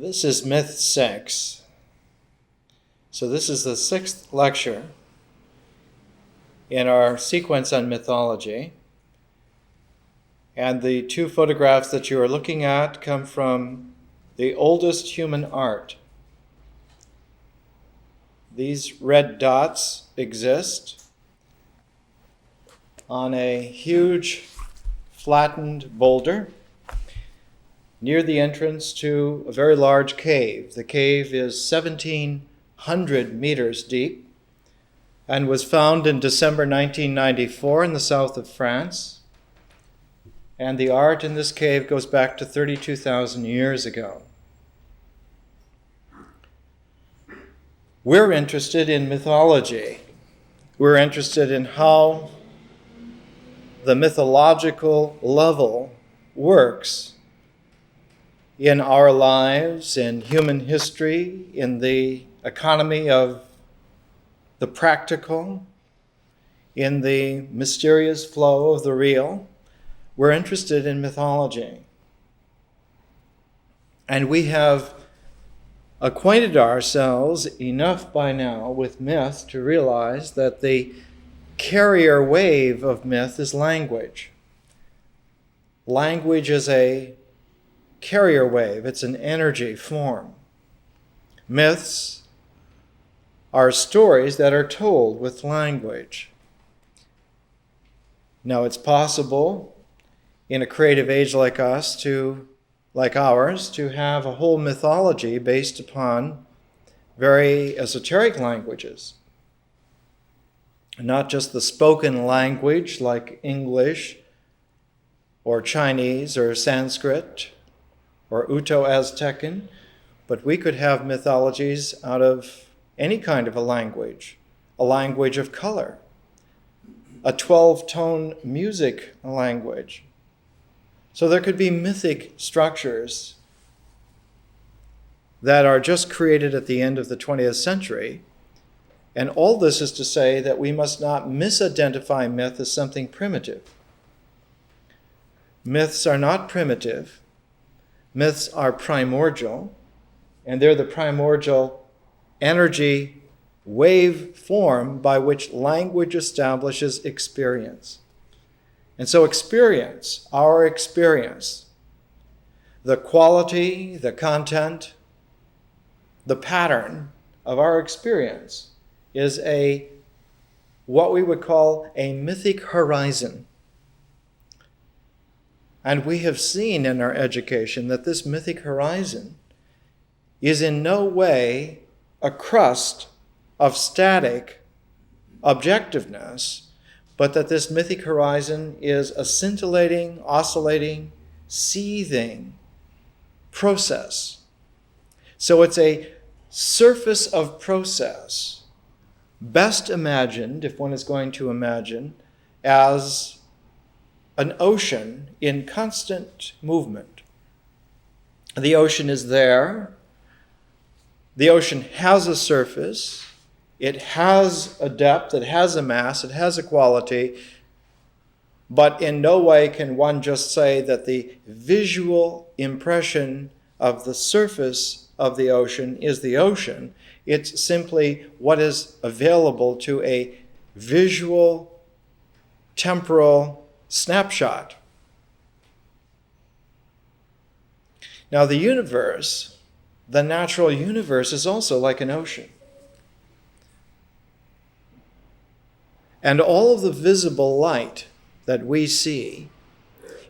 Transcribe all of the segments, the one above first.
This is Myth 6. So this is the 6th lecture in our sequence on mythology. And the two photographs that you are looking at come from the oldest human art. These red dots exist on a huge flattened boulder near the entrance to a very large cave. The cave is 1,700 meters deep and was found in December 1994 in the south of France. And the art in this cave goes back to 32,000 years ago. We're interested in mythology. We're interested in how the mythological level works in our lives, in human history, in the economy of the practical, in the mysterious flow of the real. We're interested in mythology. And we have acquainted ourselves enough by now with myth to realize that the carrier wave of myth is language. Language is a carrier wave. It's an energy form. Myths are stories that are told with language. Now, it's possible in a creative age like ours to have a whole mythology based upon very esoteric languages. Not just the spoken language like English or Chinese or Sanskrit or Uto-Aztecan, but we could have mythologies out of any kind of a language of color, a 12-tone music language. So there could be mythic structures that are just created at the end of the 20th century. And all this is to say that we must not misidentify myth as something primitive. Myths are not primitive. Myths are primordial, and they're the primordial energy wave form by which language establishes experience. And so experience, our experience, the quality, the content, the pattern of our experience is what we would call a mythic horizon. And we have seen in our education that this mythic horizon is in no way a crust of static objectiveness, but that this mythic horizon is a scintillating, oscillating, seething process. So it's a surface of process, best imagined, if one is going to imagine, as an ocean in constant movement. The ocean is there. The ocean has a surface. It has a depth. It has a mass. It has a quality. But in no way can one just say that the visual impression of the surface of the ocean is the ocean. It's simply what is available to a visual, temporal snapshot. Now, the universe, the natural universe, is also like an ocean. And all of the visible light that we see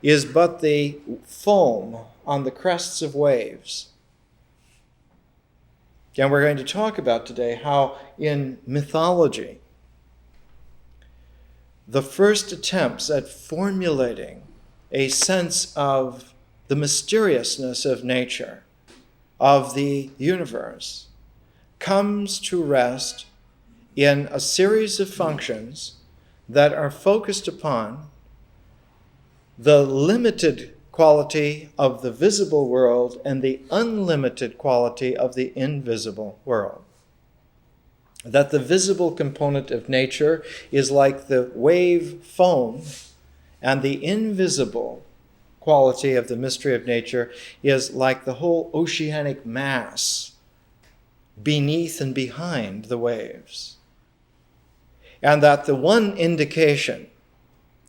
is but the foam on the crests of waves. And we're going to talk about today how in mythology, the first attempts at formulating a sense of the mysteriousness of nature, of the universe, comes to rest in a series of functions that are focused upon the limited quality of the visible world and the unlimited quality of the invisible world. That the visible component of nature is like the wave foam, and the invisible quality of the mystery of nature is like the whole oceanic mass beneath and behind the waves. And that the one indication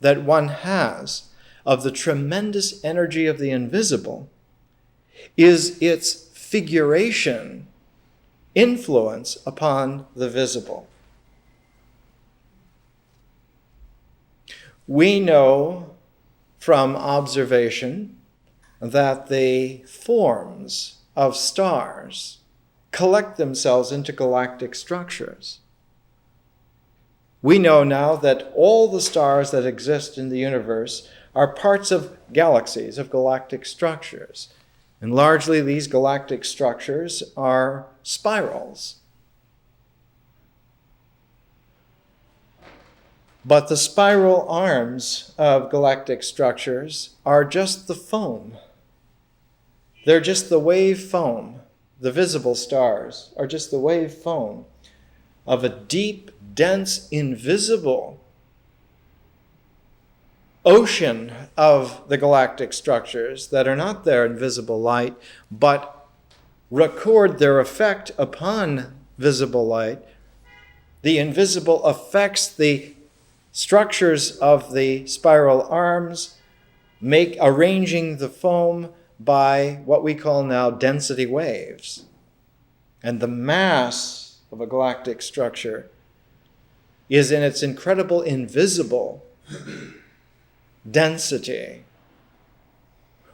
that one has of the tremendous energy of the invisible is its figuration, influence upon the visible. We know from observation that the forms of stars collect themselves into galactic structures. We know now that all the stars that exist in the universe are parts of galaxies, of galactic structures. And largely these galactic structures are spirals. But the spiral arms of galactic structures are just the foam. They're just the wave foam. The visible stars are just the wave foam of a deep, dense, invisible ocean of the galactic structures that are not there in visible light, but record their effect upon visible light. The invisible affects the structures of the spiral arms, arranging the foam by what we call now density waves. And the mass of a galactic structure is in its incredible invisible density,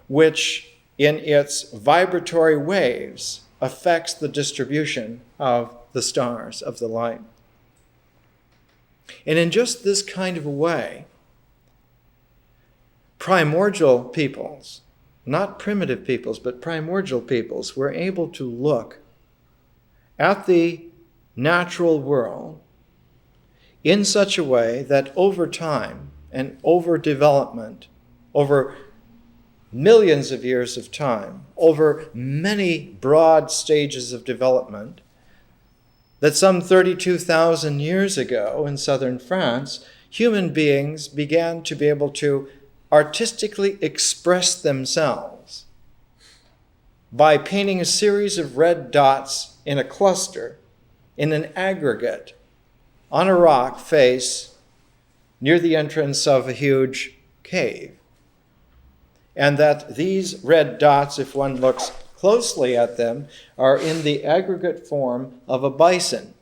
which in its vibratory waves affects the distribution of the stars, of the light. And in just this kind of a way, primordial peoples, not primitive peoples, but primordial peoples, were able to look at the natural world in such a way that over time and over development, over millions of years of time, over many broad stages of development, that some 32,000 years ago in southern France, human beings began to be able to artistically express themselves by painting a series of red dots in a cluster, in an aggregate, on a rock face near the entrance of a huge cave. And that these red dots, if one looks closely at them, are in the aggregate form of a bison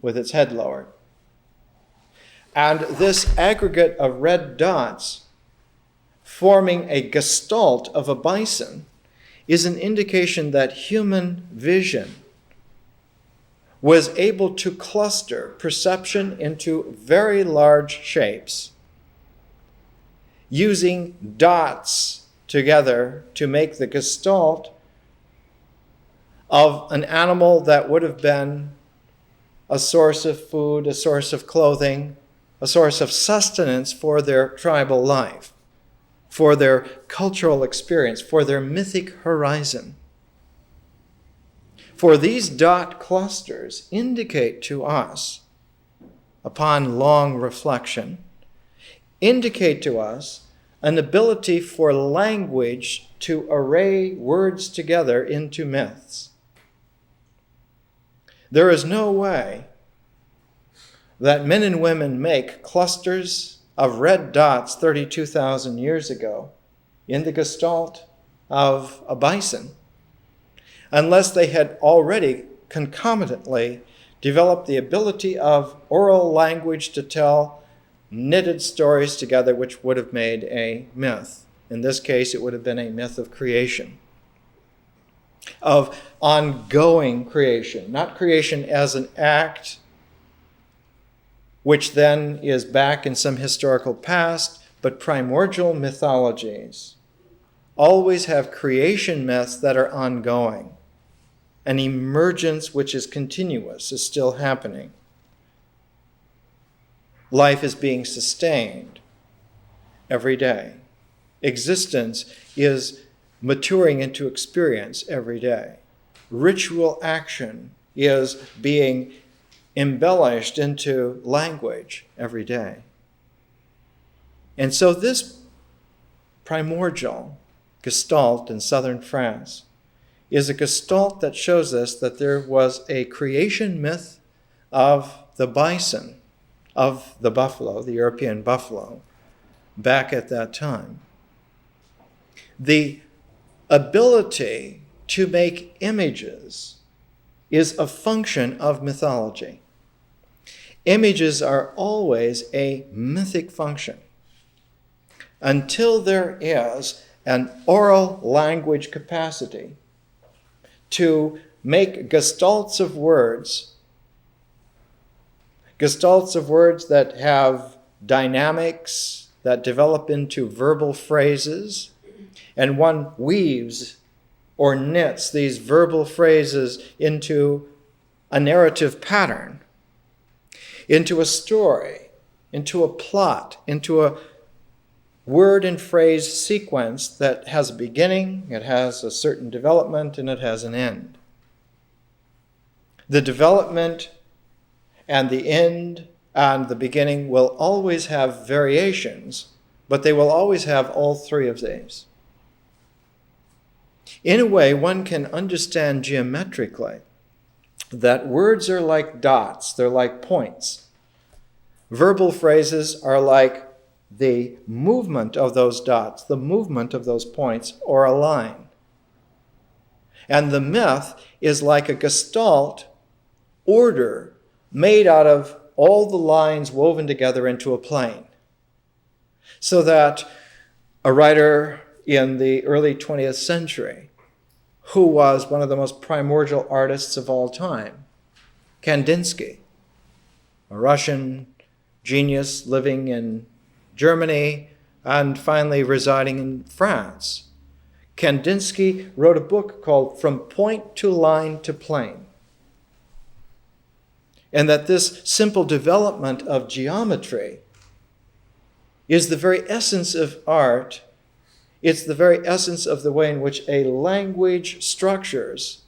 with its head lowered. And this aggregate of red dots forming a gestalt of a bison is an indication that human vision was able to cluster perception into very large shapes, using dots together to make the gestalt of an animal that would have been a source of food, a source of clothing, a source of sustenance for their tribal life, for their cultural experience, for their mythic horizon. For these dot clusters indicate to us, upon long reflection, indicate to us an ability for language to array words together into myths. There is no way that men and women make clusters of red dots 32,000 years ago in the gestalt of a bison unless they had already concomitantly developed the ability of oral language to tell knitted stories together, which would have made a myth. In this case, it would have been a myth of creation, of ongoing creation, not creation as an act which then is back in some historical past, but primordial mythologies always have creation myths that are ongoing. An emergence which is continuous is still happening. Life is being sustained every day. Existence is maturing into experience every day. Ritual action is being embellished into language every day. And so this primordial gestalt in southern France is a gestalt that shows us that there was a creation myth of the bison, of the buffalo, the European buffalo, back at that time. The ability to make images is a function of mythology. Images are always a mythic function until there is an oral language capacity to make gestalts of words that have dynamics that develop into verbal phrases, and one weaves or knits these verbal phrases into a narrative pattern, into a story, into a plot, into a word and phrase sequence that has a beginning, it has a certain development, and it has an end. The development and the end and the beginning will always have variations, but they will always have all three of these. In a way, one can understand geometrically that words are like dots, they're like points. Verbal phrases are like the movement of those dots, the movement of those points, or a line. And the myth is like a gestalt order made out of all the lines woven together into a plane. So that a writer in the early 20th century, who was one of the most primordial artists of all time, Kandinsky, a Russian genius living in Germany and finally residing in France. Kandinsky wrote a book called From Point to Line to Plane. And that this simple development of geometry is the very essence of art. It's the very essence of the way in which a language structures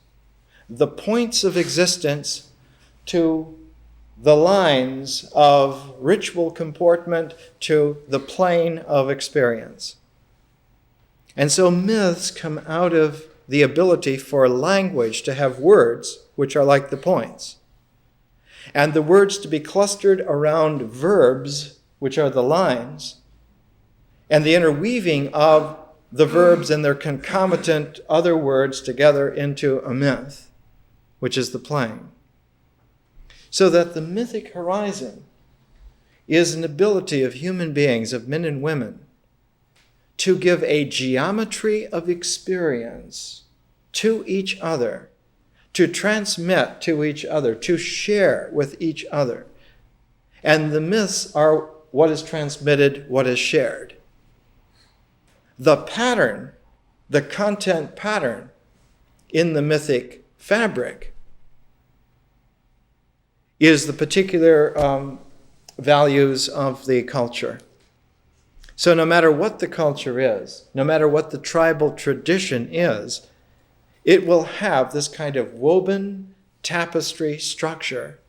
the points of existence to the lines of ritual comportment to the plane of experience. And so myths come out of the ability for language to have words which are like the points, and the words to be clustered around verbs, which are the lines, and the interweaving of the verbs and their concomitant other words together into a myth, which is the plane. So that the mythic horizon is an ability of human beings, of men and women, to give a geometry of experience to each other, to transmit to each other, to share with each other. And the myths are what is transmitted, what is shared. The pattern, the content pattern in the mythic fabric is the particular values of the culture. So no matter what the culture is, no matter what the tribal tradition is, it will have this kind of woven tapestry structure,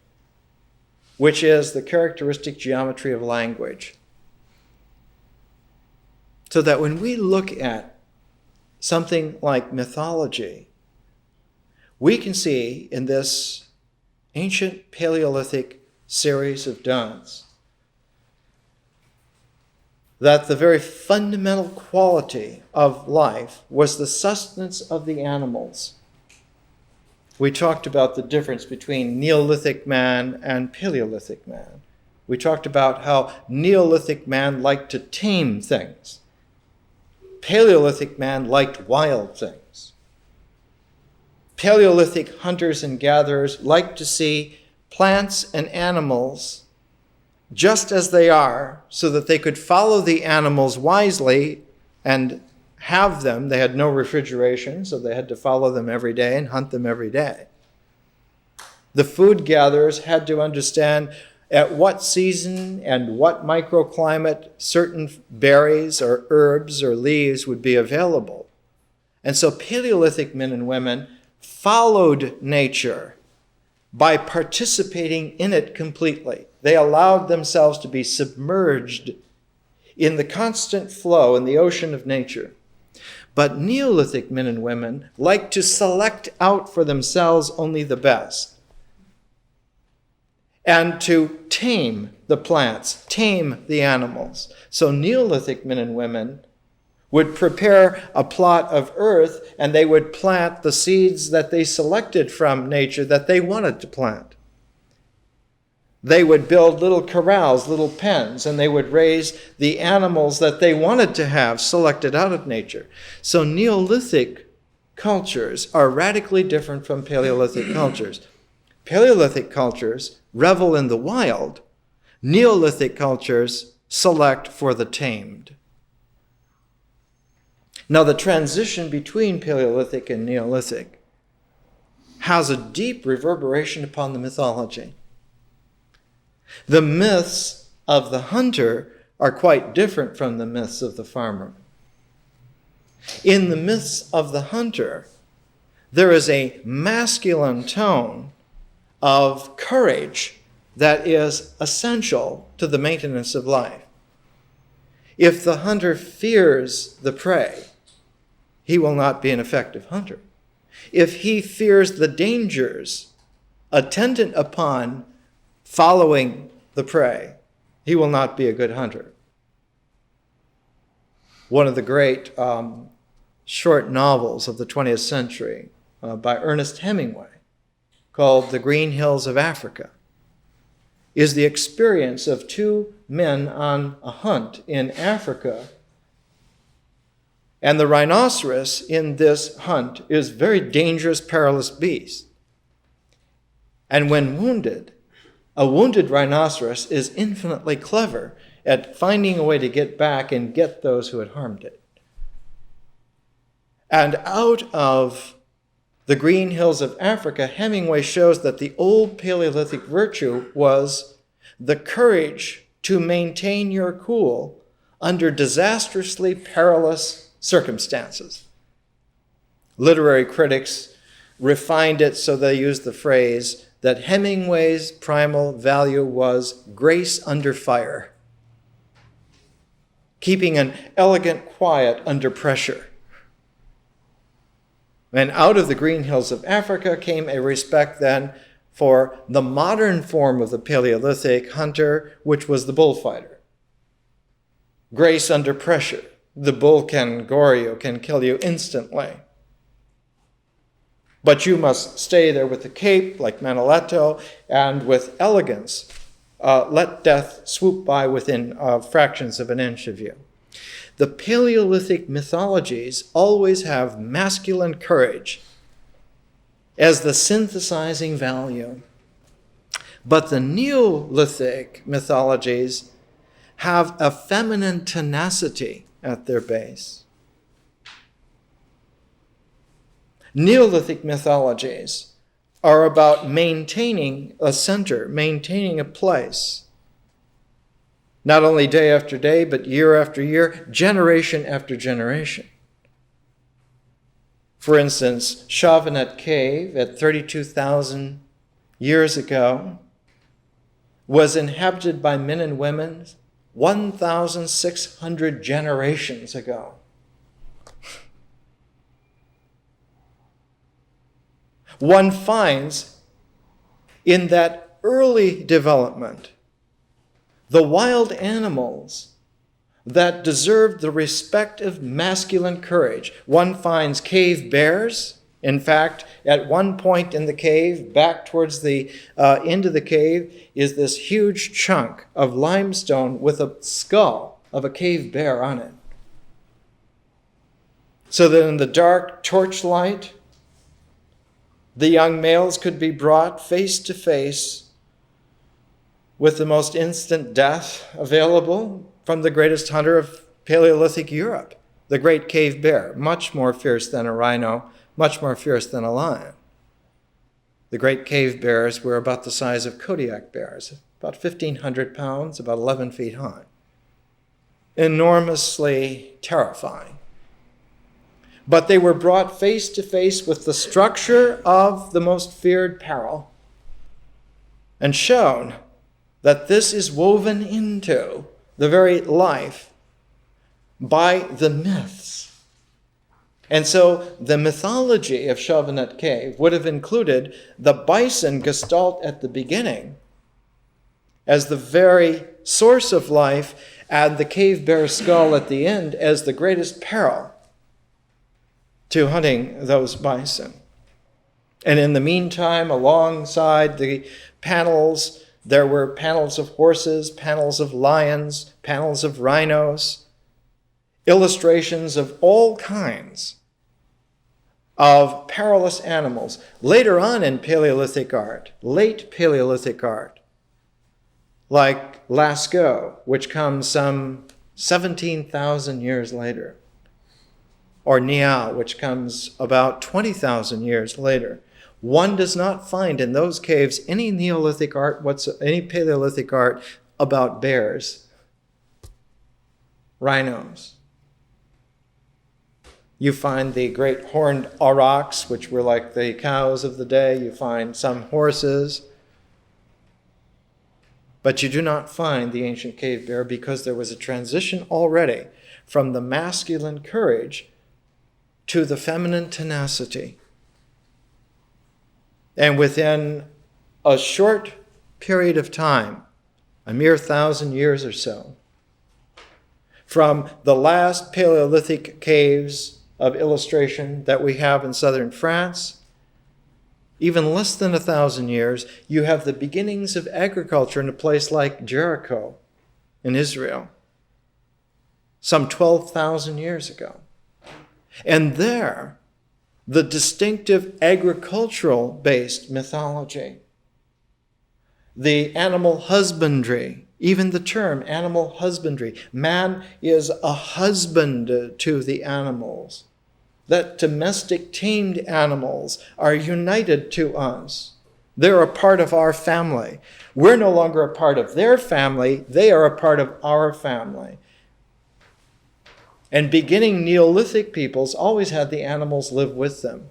which is the characteristic geometry of language. So that when we look at something like mythology, we can see in this ancient Paleolithic series of dons that the very fundamental quality of life was the sustenance of the animals. We talked about the difference between Neolithic man and Paleolithic man. We talked about how Neolithic man liked to tame things. Paleolithic man liked wild things. Paleolithic hunters and gatherers liked to see plants and animals just as they are, so that they could follow the animals wisely and have them. They had no refrigeration, so they had to follow them every day and hunt them every day. The food gatherers had to understand at what season and what microclimate certain berries or herbs or leaves would be available. And so Paleolithic men and women followed nature by participating in it completely. They allowed themselves to be submerged in the constant flow in the ocean of nature. But Neolithic men and women like to select out for themselves only the best, and to tame the plants, tame the animals. So Neolithic men and women would prepare a plot of earth, and they would plant the seeds that they selected from nature that they wanted to plant. They would build little corrals, little pens, and they would raise the animals that they wanted to have selected out of nature. So Neolithic cultures are radically different from Paleolithic cultures. Paleolithic cultures revel in the wild. Neolithic cultures select for the tamed. Now, the transition between Paleolithic and Neolithic has a deep reverberation upon the mythology. The myths of the hunter are quite different from the myths of the farmer. In the myths of the hunter, there is a masculine tone of courage that is essential to the maintenance of life. If the hunter fears the prey, he will not be an effective hunter. If he fears the dangers attendant upon following the prey, he will not be a good hunter. One of the great short novels of the 20th century by Ernest Hemingway, called The Green Hills of Africa, is the experience of two men on a hunt in Africa. And the rhinoceros in this hunt is a very dangerous, perilous beast. And when wounded, a wounded rhinoceros is infinitely clever at finding a way to get back and get those who had harmed it. And out of The Green Hills of Africa, Hemingway shows that the old Paleolithic virtue was the courage to maintain your cool under disastrously perilous circumstances. Literary critics refined it so they used the phrase that Hemingway's primal value was grace under fire, keeping an elegant quiet under pressure. And out of The Green Hills of Africa came a respect then for the modern form of the Paleolithic hunter, which was the bullfighter. Grace under pressure. The bull can gore you, can kill you instantly. But you must stay there with the cape, like Maniletto, and with elegance, let death swoop by within fractions of an inch of you. The Paleolithic mythologies always have masculine courage as the synthesizing value. But the Neolithic mythologies have a feminine tenacity at their base. Neolithic mythologies are about maintaining a center, maintaining a place. Not only day after day, but year after year, generation after generation. For instance, Chauvenet Cave at 32,000 years ago was inhabited by men and women 1,600 generations ago. One finds in that early development the wild animals that deserved the respect of masculine courage. One finds cave bears. In fact, at one point in the cave, back towards the end of the cave, is this huge chunk of limestone with a skull of a cave bear on it. So that in the dark torchlight, the young males could be brought face to face with the most instant death available from the greatest hunter of Paleolithic Europe, the great cave bear, much more fierce than a rhino, much more fierce than a lion. The great cave bears were about the size of Kodiak bears, about 1,500 pounds, about 11 feet high. Enormously terrifying. But they were brought face to face with the structure of the most feared peril and shown that this is woven into the very life by the myths. And so the mythology of Chauvenet Cave would have included the bison gestalt at the beginning as the very source of life, and the cave bear skull at the end as the greatest peril to hunting those bison. And in the meantime, alongside the panels, there were panels of horses, panels of lions, panels of rhinos, illustrations of all kinds of perilous animals. Later on in Paleolithic art, late Paleolithic art, like Lascaux, which comes some 17,000 years later, or Niao, which comes about 20,000 years later, one does not find in those caves any Neolithic art, any Paleolithic art about bears, rhinos. You find the great horned aurochs, which were like the cows of the day. You find some horses. But you do not find the ancient cave bear, because there was a transition already from the masculine courage to the feminine tenacity. And within a short period of time, a mere 1,000 years or so, from the last Paleolithic caves of illustration that we have in southern France, even less than 1,000 years, you have the beginnings of agriculture in a place like Jericho in Israel, some 12,000 years ago. And there, the distinctive agricultural-based mythology, the animal husbandry, even the term animal husbandry, man is a husband to the animals, that domestic tamed animals are united to us. They're a part of our family. We're no longer a part of their family. They are a part of our family. And beginning Neolithic peoples always had the animals live with them.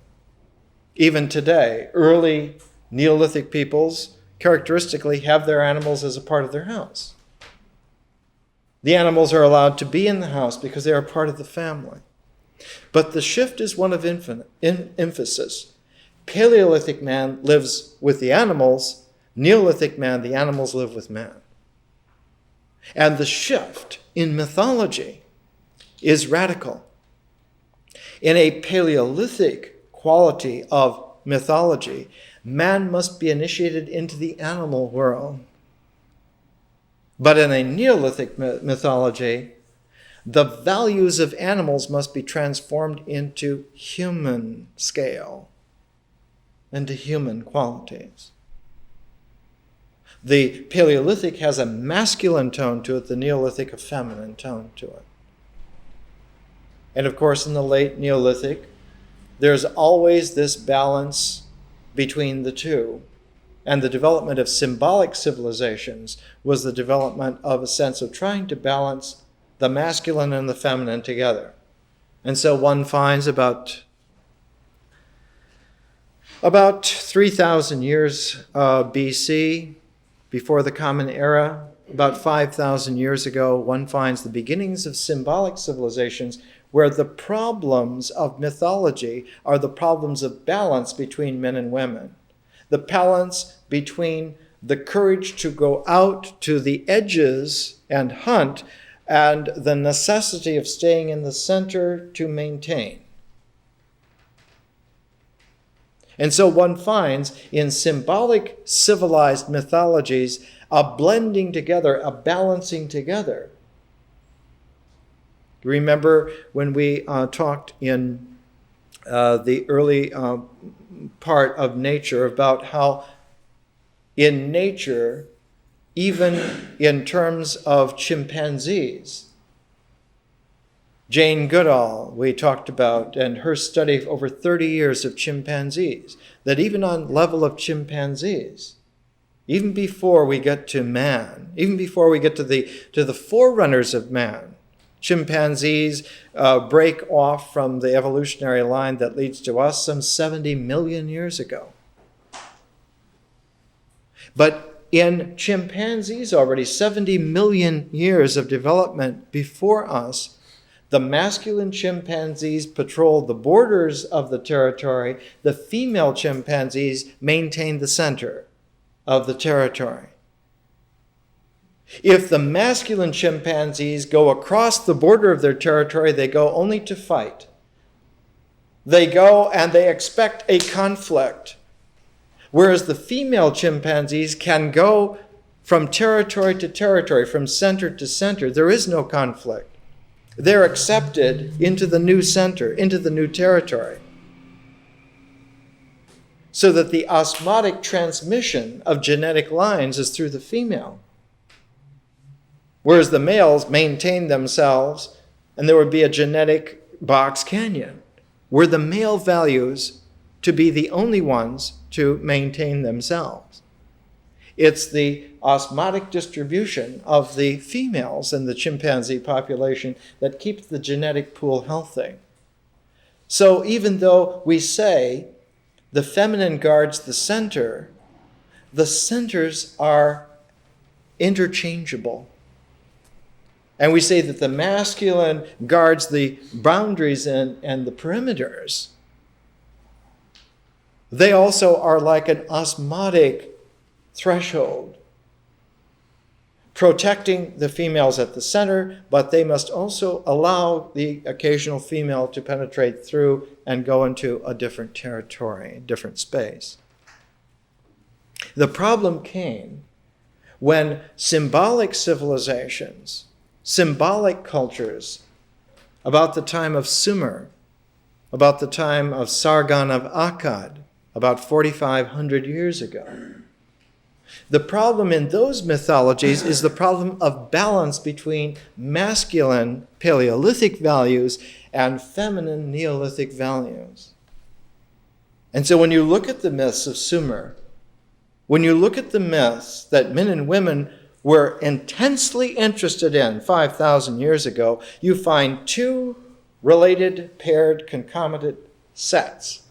Even today, early Neolithic peoples characteristically have their animals as a part of their house. The animals are allowed to be in the house because they are part of the family. But the shift is one of emphasis. Paleolithic man lives with the animals. Neolithic man, the animals live with man. And the shift in mythology is radical. In a Paleolithic quality of mythology, man must be initiated into the animal world. But in a Neolithic mythology, the values of animals must be transformed into human scale, into human qualities. The Paleolithic has a masculine tone to it, the Neolithic a feminine tone to it. And of course, in the late Neolithic, there's always this balance between the two. And the development of symbolic civilizations was the development of a sense of trying to balance the masculine and the feminine together. And so one finds about 3,000 years BC, before the Common Era, about 5,000 years ago, one finds the beginnings of symbolic civilizations where the problems of mythology are the problems of balance between men and women. The balance between the courage to go out to the edges and hunt and the necessity of staying in the center to maintain. And so one finds in symbolic civilized mythologies a blending together, a balancing together. Remember when we talked in the early part of nature about how in nature, even in terms of chimpanzees, Jane Goodall, we talked about, and her study of over 30 years of chimpanzees, that even on level of chimpanzees, even before we get to man, even before we get to the forerunners of man, chimpanzees break off from the evolutionary line that leads to us some 70 million years ago. But in chimpanzees already 70 million years of development before us, The masculine chimpanzees patrol the borders of the territory. The female chimpanzees maintain the center of the territory. If the masculine chimpanzees go across the border of their territory, they go only to fight. They go and they expect a conflict. Whereas the female chimpanzees can go from territory to territory, from center to center. There is no conflict. They're accepted into the new center, into the new territory. So that the osmotic transmission of genetic lines is through the female. Whereas the males maintain themselves, and there would be a genetic box canyon, were the male values to be the only ones to maintain themselves. It's the osmotic distribution of the females in the chimpanzee population that keeps the genetic pool healthy. So even though we say the feminine guards the centers are interchangeable. And we say that the masculine guards the boundaries and the perimeters. They also are like an osmotic threshold, protecting the females at the center, but they must also allow the occasional female to penetrate through and go into a different territory, a different space. The problem came when symbolic civilizations, symbolic cultures, about the time of Sumer, about the time of Sargon of Akkad, about 4,500 years ago. The problem in those mythologies is the problem of balance between masculine Paleolithic values and feminine Neolithic values. And so when you look at the myths of Sumer, when you look at the myths that men and women were intensely interested in 5,000 years ago, you find two related, paired, concomitant sets.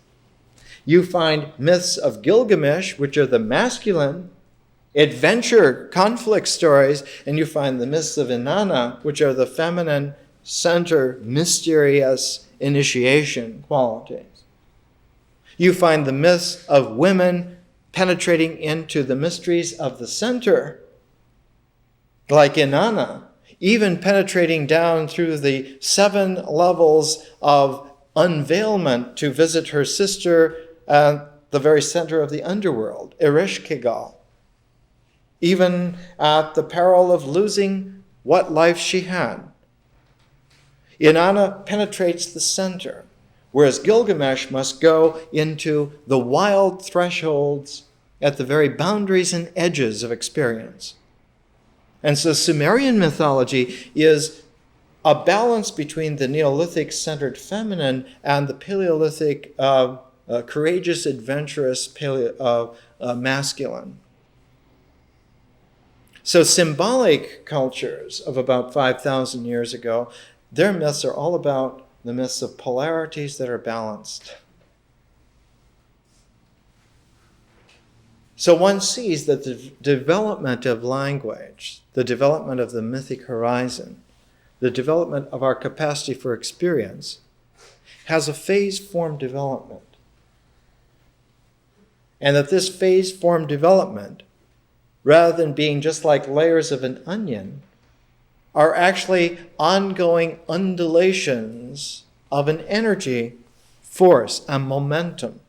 You find myths of Gilgamesh, which are the masculine adventure conflict stories, and you find the myths of Inanna, which are the feminine center, mysterious initiation qualities. You find the myths of women penetrating into the mysteries of the center, like Inanna, even penetrating down through the 7 levels of unveilment to visit her sister at the very center of the underworld, Ereshkigal, even at the peril of losing what life she had. Inanna penetrates the center, whereas Gilgamesh must go into the wild thresholds at the very boundaries and edges of experience. And so Sumerian mythology is a balance between the Neolithic-centered feminine and the Paleolithic, courageous, adventurous masculine. So symbolic cultures of about 5,000 years ago, their myths are all about the myths of polarities that are balanced. So one sees that the development of language, the development of the mythic horizon, the development of our capacity for experience, has a phase-form development. And that this phase-form development, rather than being just like layers of an onion, are actually ongoing undulations of an energy force, a momentum.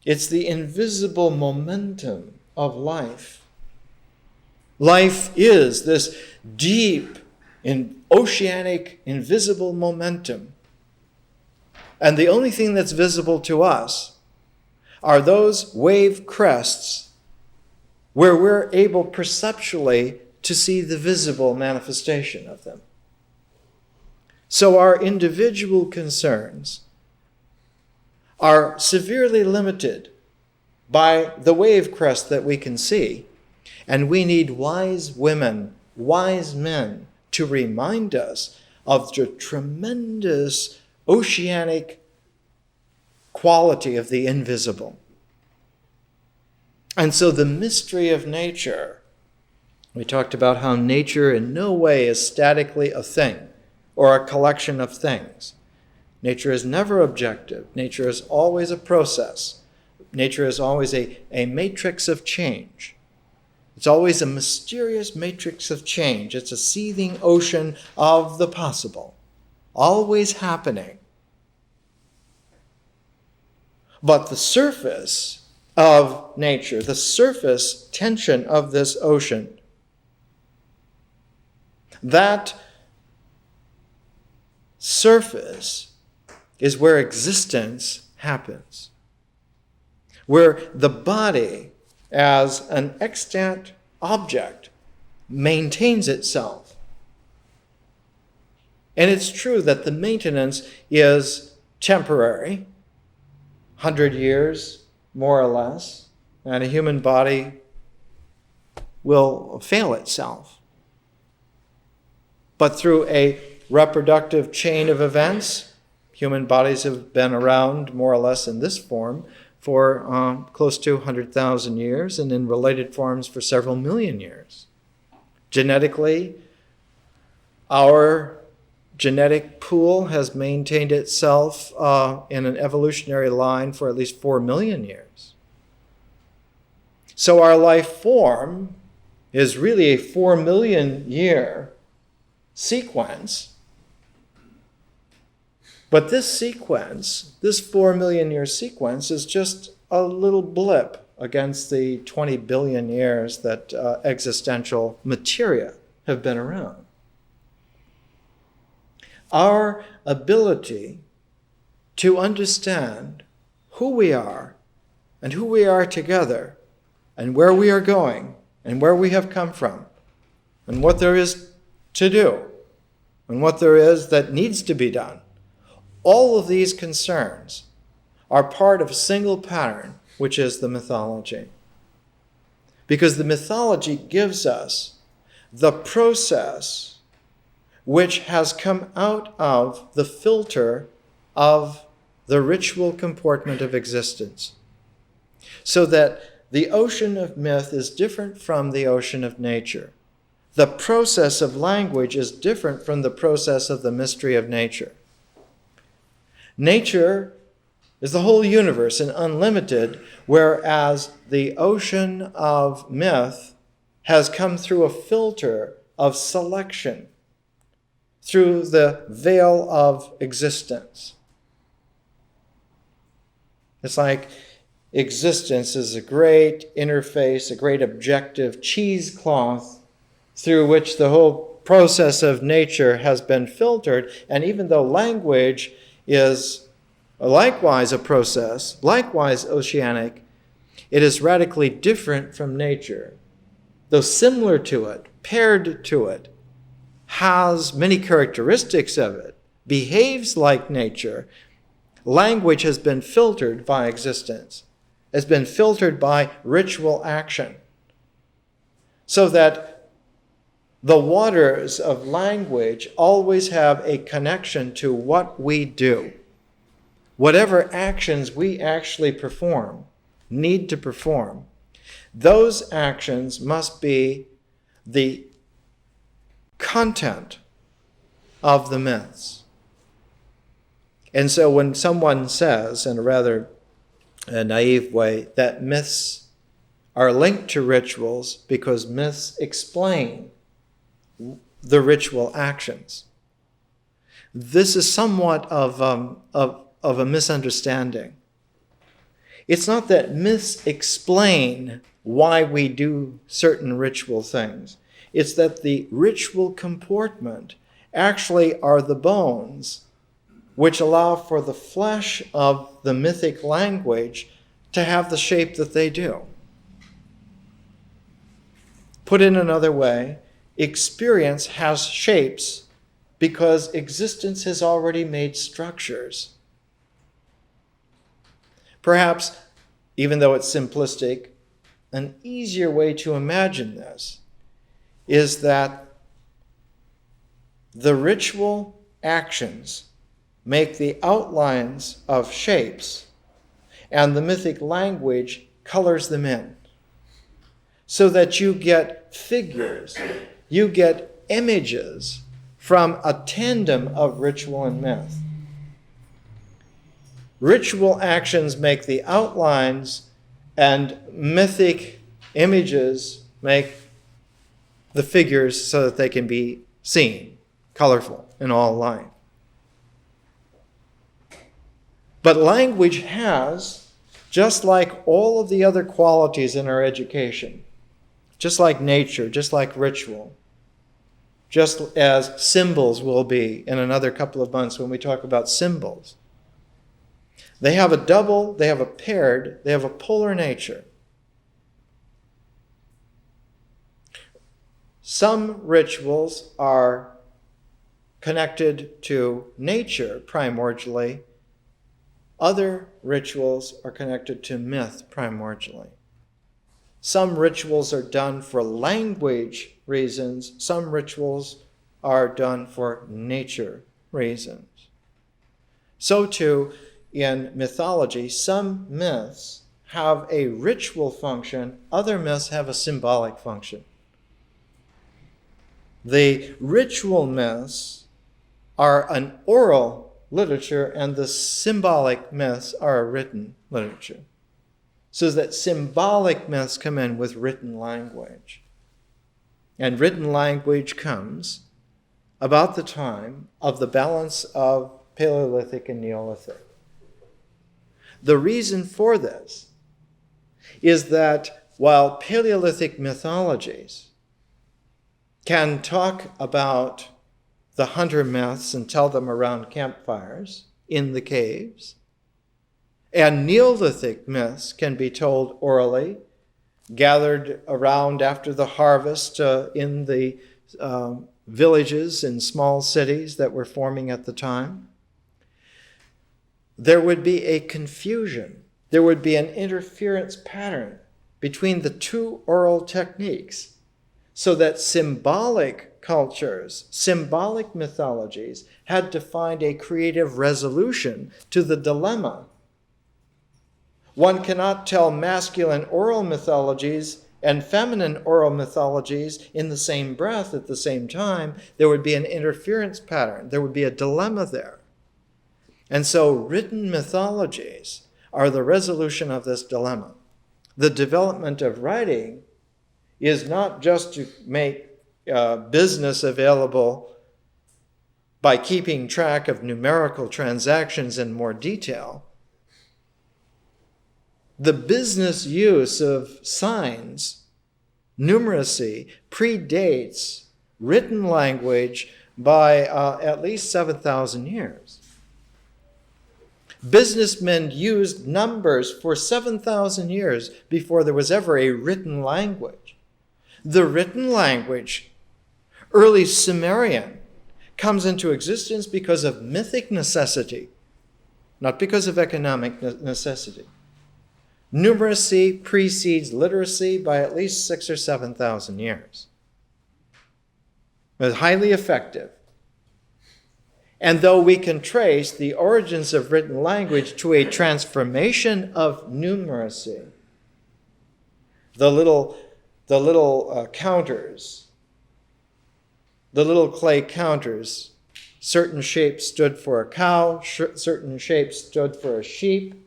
It's the invisible momentum of life. Life is this deep, oceanic, invisible momentum. And the only thing that's visible to us are those wave crests where we're able perceptually to see the visible manifestation of them. So our individual concerns are severely limited by the wave crest that we can see. And we need wise women, wise men to remind us of the tremendous oceanic quality of the invisible. And so the mystery of nature, we talked about how nature in no way is statically a thing. or a collection of things. Nature is never objective. Nature is always a process. Nature is always a matrix of change. It's always a mysterious matrix of change. It's a seething ocean of the possible, always happening. But the surface of nature, the surface tension of this ocean, that surface is where existence happens, where the body as an extant object maintains itself. And it's true that the maintenance is temporary, 100 years, more or less, and a human body will fail itself. But through a reproductive chain of events, human bodies have been around more or less in this form for close to 100,000 years, and in related forms for several million years. Genetically, our genetic pool has maintained itself in an evolutionary line for at least 4 million years. So our life form is really a 4 million year sequence. But this sequence, this 4 million year sequence, is just a little blip against the 20 billion years that existential materia have been around. Our ability to understand who we are and who we are together and where we are going and where we have come from and what there is to do and what there is that needs to be done. All of these concerns are part of a single pattern, which is the mythology. Because the mythology gives us the process which has come out of the filter of the ritual comportment of existence. So that the ocean of myth is different from the ocean of nature. The process of language is different from the process of the mystery of nature. Nature is the whole universe and unlimited, whereas the ocean of myth has come through a filter of selection, through the veil of existence. It's like existence is a great interface, a great objective cheesecloth through which the whole process of nature has been filtered, and even though language is likewise a process, likewise oceanic, it is radically different from nature. Though similar to it, paired to it, has many characteristics of it, behaves like nature, language has been filtered by existence, has been filtered by ritual action, so that the waters of language always have a connection to what we do. Whatever actions we actually perform, need to perform, those actions must be the content of the myths. And so when someone says, in a rather naive way, that myths are linked to rituals because myths explain the ritual actions, this is somewhat of a misunderstanding. It's not that myths explain why we do certain ritual things. It's that the ritual comportment actually are the bones which allow for the flesh of the mythic language to have the shape that they do. Put in another way, experience has shapes because existence has already made structures. Perhaps, even though it's simplistic, an easier way to imagine this is that the ritual actions make the outlines of shapes, and the mythic language colors them in, so that you get figures, you get images from a tandem of ritual and myth. Ritual actions make the outlines, and mythic images make the figures so that they can be seen, colorful in all light. But language has, just like all of the other qualities in our education, just like nature, just like ritual, just as symbols will be in another couple of months when we talk about symbols, they have a double, they have a paired, they have a polar nature. Some rituals are connected to nature primordially. Other rituals are connected to myth primordially. Some rituals are done for language reasons. Some rituals are done for nature reasons. So too, in mythology, some myths have a ritual function. Other myths have a symbolic function. The ritual myths are an oral literature, and the symbolic myths are a written literature. So that symbolic myths come in with written language. And written language comes about the time of the balance of Paleolithic and Neolithic. The reason for this is that while Paleolithic mythologies can talk about the hunter myths and tell them around campfires in the caves, and Neolithic myths can be told orally, gathered around after the harvest in the villages and small cities that were forming at the time, there would be a confusion. There would be an interference pattern between the two oral techniques, so that symbolic cultures, symbolic mythologies, had to find a creative resolution to the dilemma. One cannot tell masculine oral mythologies and feminine oral mythologies in the same breath at the same time. There would be an interference pattern. There would be a dilemma there. And so written mythologies are the resolution of this dilemma. The development of writing is not just to make business available by keeping track of numerical transactions in more detail. The business use of signs, numeracy, predates written language by at least 7,000 years. Businessmen used numbers for 7,000 years before there was ever a written language. The written language, early Sumerian, comes into existence because of mythic necessity, not because of economic necessity. Numeracy precedes literacy by at least 6,000 or 7,000 years. It was highly effective. And though we can trace the origins of written language to a transformation of numeracy, the little counters, the little clay counters, certain shapes stood for a cow, certain shapes stood for a sheep.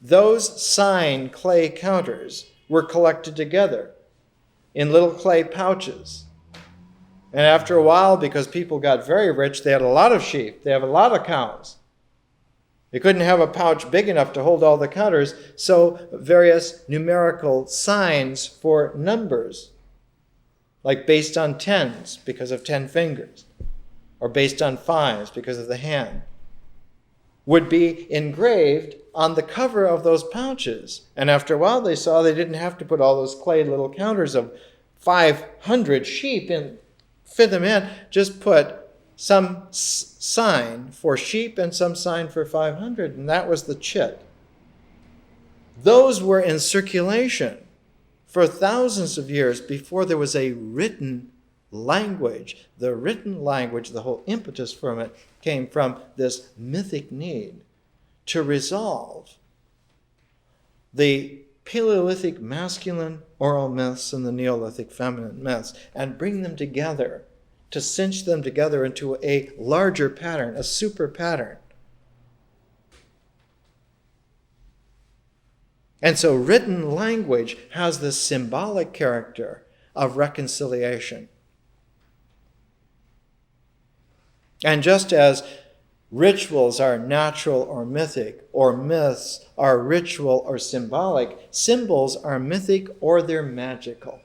Those sign clay counters were collected together in little clay pouches. And after a while, because people got very rich, they had a lot of sheep, they had a lot of cows. They couldn't have a pouch big enough to hold all the counters, so various numerical signs for numbers, like based on tens because of 10 fingers, or based on fives because of the hand, would be engraved on the cover of those pouches. And after a while, they saw they didn't have to put all those clay little counters of 500 sheep in, fit them in, just put some sign for sheep and some sign for 500, and that was the chit. Those were in circulation for thousands of years before there was a written language. The written language, the whole impetus from it, came from this mythic need to resolve the Paleolithic masculine oral myths and the Neolithic feminine myths and bring them together to cinch them together into a larger pattern, a super pattern. And so written language has this symbolic character of reconciliation. And just as rituals are natural or mythic, or myths are ritual or symbolic, symbols are mythic or they're magical.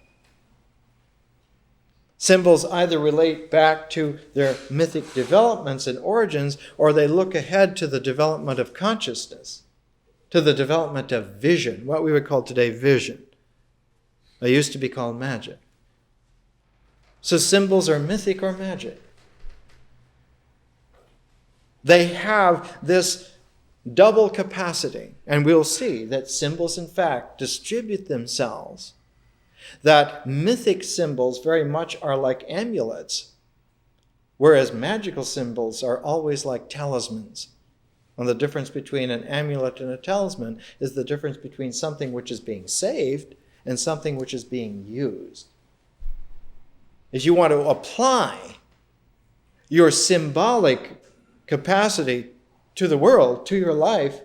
Symbols either relate back to their mythic developments and origins, or they look ahead to the development of consciousness, to the development of vision, what we would call today vision. They used to be called magic. So symbols are mythic or magic. They have this double capacity, and we'll see that symbols, in fact, distribute themselves. That mythic symbols very much are like amulets, whereas magical symbols are always like talismans. And the difference between an amulet and a talisman is the difference between something which is being saved and something which is being used. If you want to apply your symbolic capacity to the world, to your life,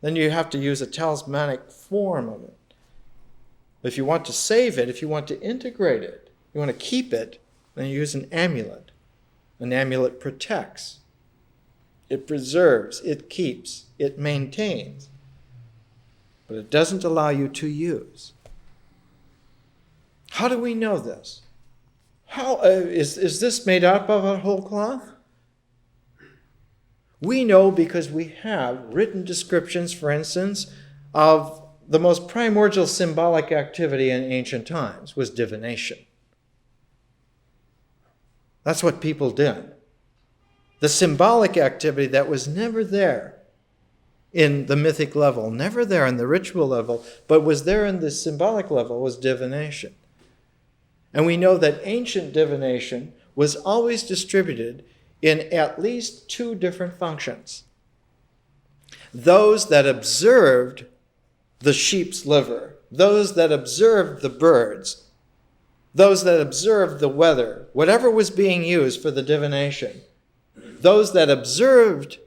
then you have to use a talismanic form of it. If you want to save it, if you want to integrate it, you want to keep it, then you use an amulet. An amulet protects. It preserves, it keeps, it maintains. But it doesn't allow you to use. How do we know this? How is this made up of a whole cloth? We know because we have written descriptions, for instance, of the most primordial symbolic activity in ancient times was divination. That's what people did. The symbolic activity that was never there in the mythic level, never there in the ritual level, but was there in the symbolic level was divination. And we know that ancient divination was always distributed in at least two different functions. Those that observed the sheep's liver, those that observed the birds, those that observed the weather, whatever was being used for the divination, those that observed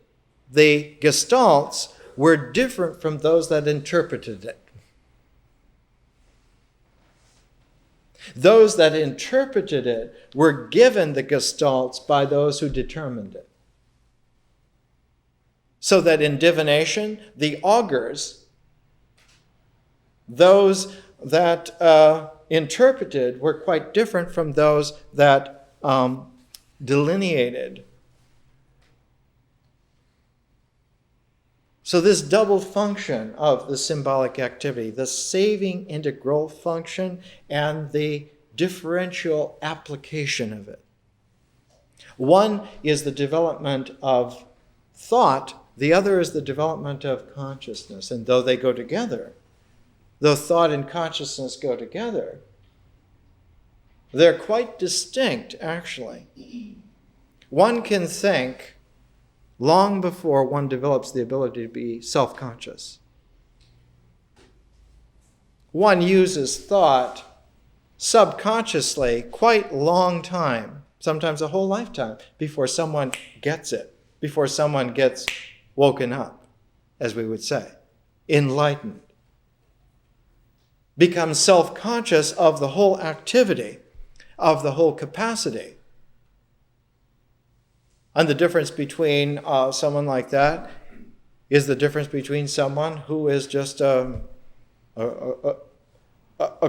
the gestalts were different from those that interpreted it. Those that interpreted it were given the gestalts by those who determined it. So that in divination, the augurs, those that interpreted, were quite different from those that delineated. So this double function of the symbolic activity, the saving integral function and the differential application of it. One is the development of thought, the other is the development of consciousness. And though they go together, though thought and consciousness go together, they're quite distinct, actually. One can think long before one develops the ability to be self-conscious. One uses thought subconsciously quite long time, sometimes a whole lifetime, before someone gets it, before someone gets woken up, as we would say, enlightened, becomes self-conscious of the whole activity, of the whole capacity. And the difference between someone like that is the difference between someone who is just a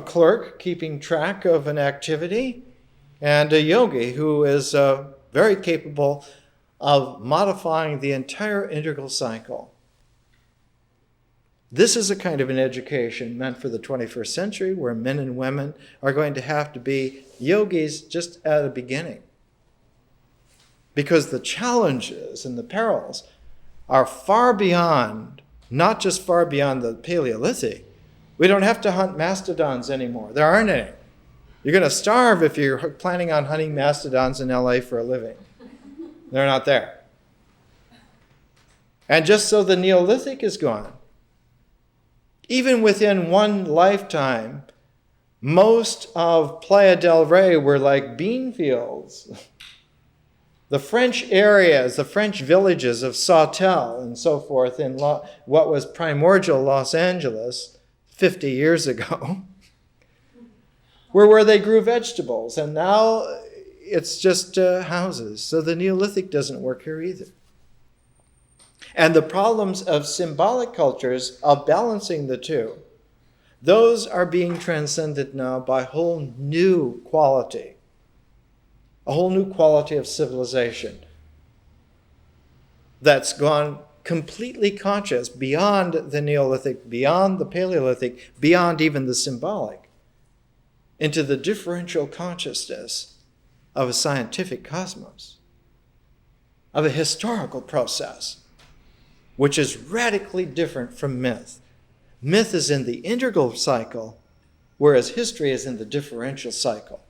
clerk keeping track of an activity and a yogi who is very capable of modifying the entire integral cycle. This is a kind of an education meant for the 21st century where men and women are going to have to be yogis just at the beginning. Because the challenges and the perils are far beyond, not just far beyond the Paleolithic. We don't have to hunt mastodons anymore. There aren't any. You're going to starve if you're planning on hunting mastodons in LA for a living. They're not there. And just so the Neolithic is gone. Even within one lifetime, Most of Playa del Rey were like bean fields. The French areas, the French villages of Sautel and so forth in what was primordial Los Angeles 50 years ago were where they grew vegetables. And now it's just houses. So the Neolithic doesn't work here either. And the problems of symbolic cultures, of balancing the two, those are being transcended now by a whole new quality. A whole new quality of civilization that's gone completely conscious beyond the Neolithic, beyond the Paleolithic, beyond even the symbolic, into the differential consciousness of a scientific cosmos, of a historical process, which is radically different from myth. Myth is in the integral cycle, whereas history is in the differential cycle.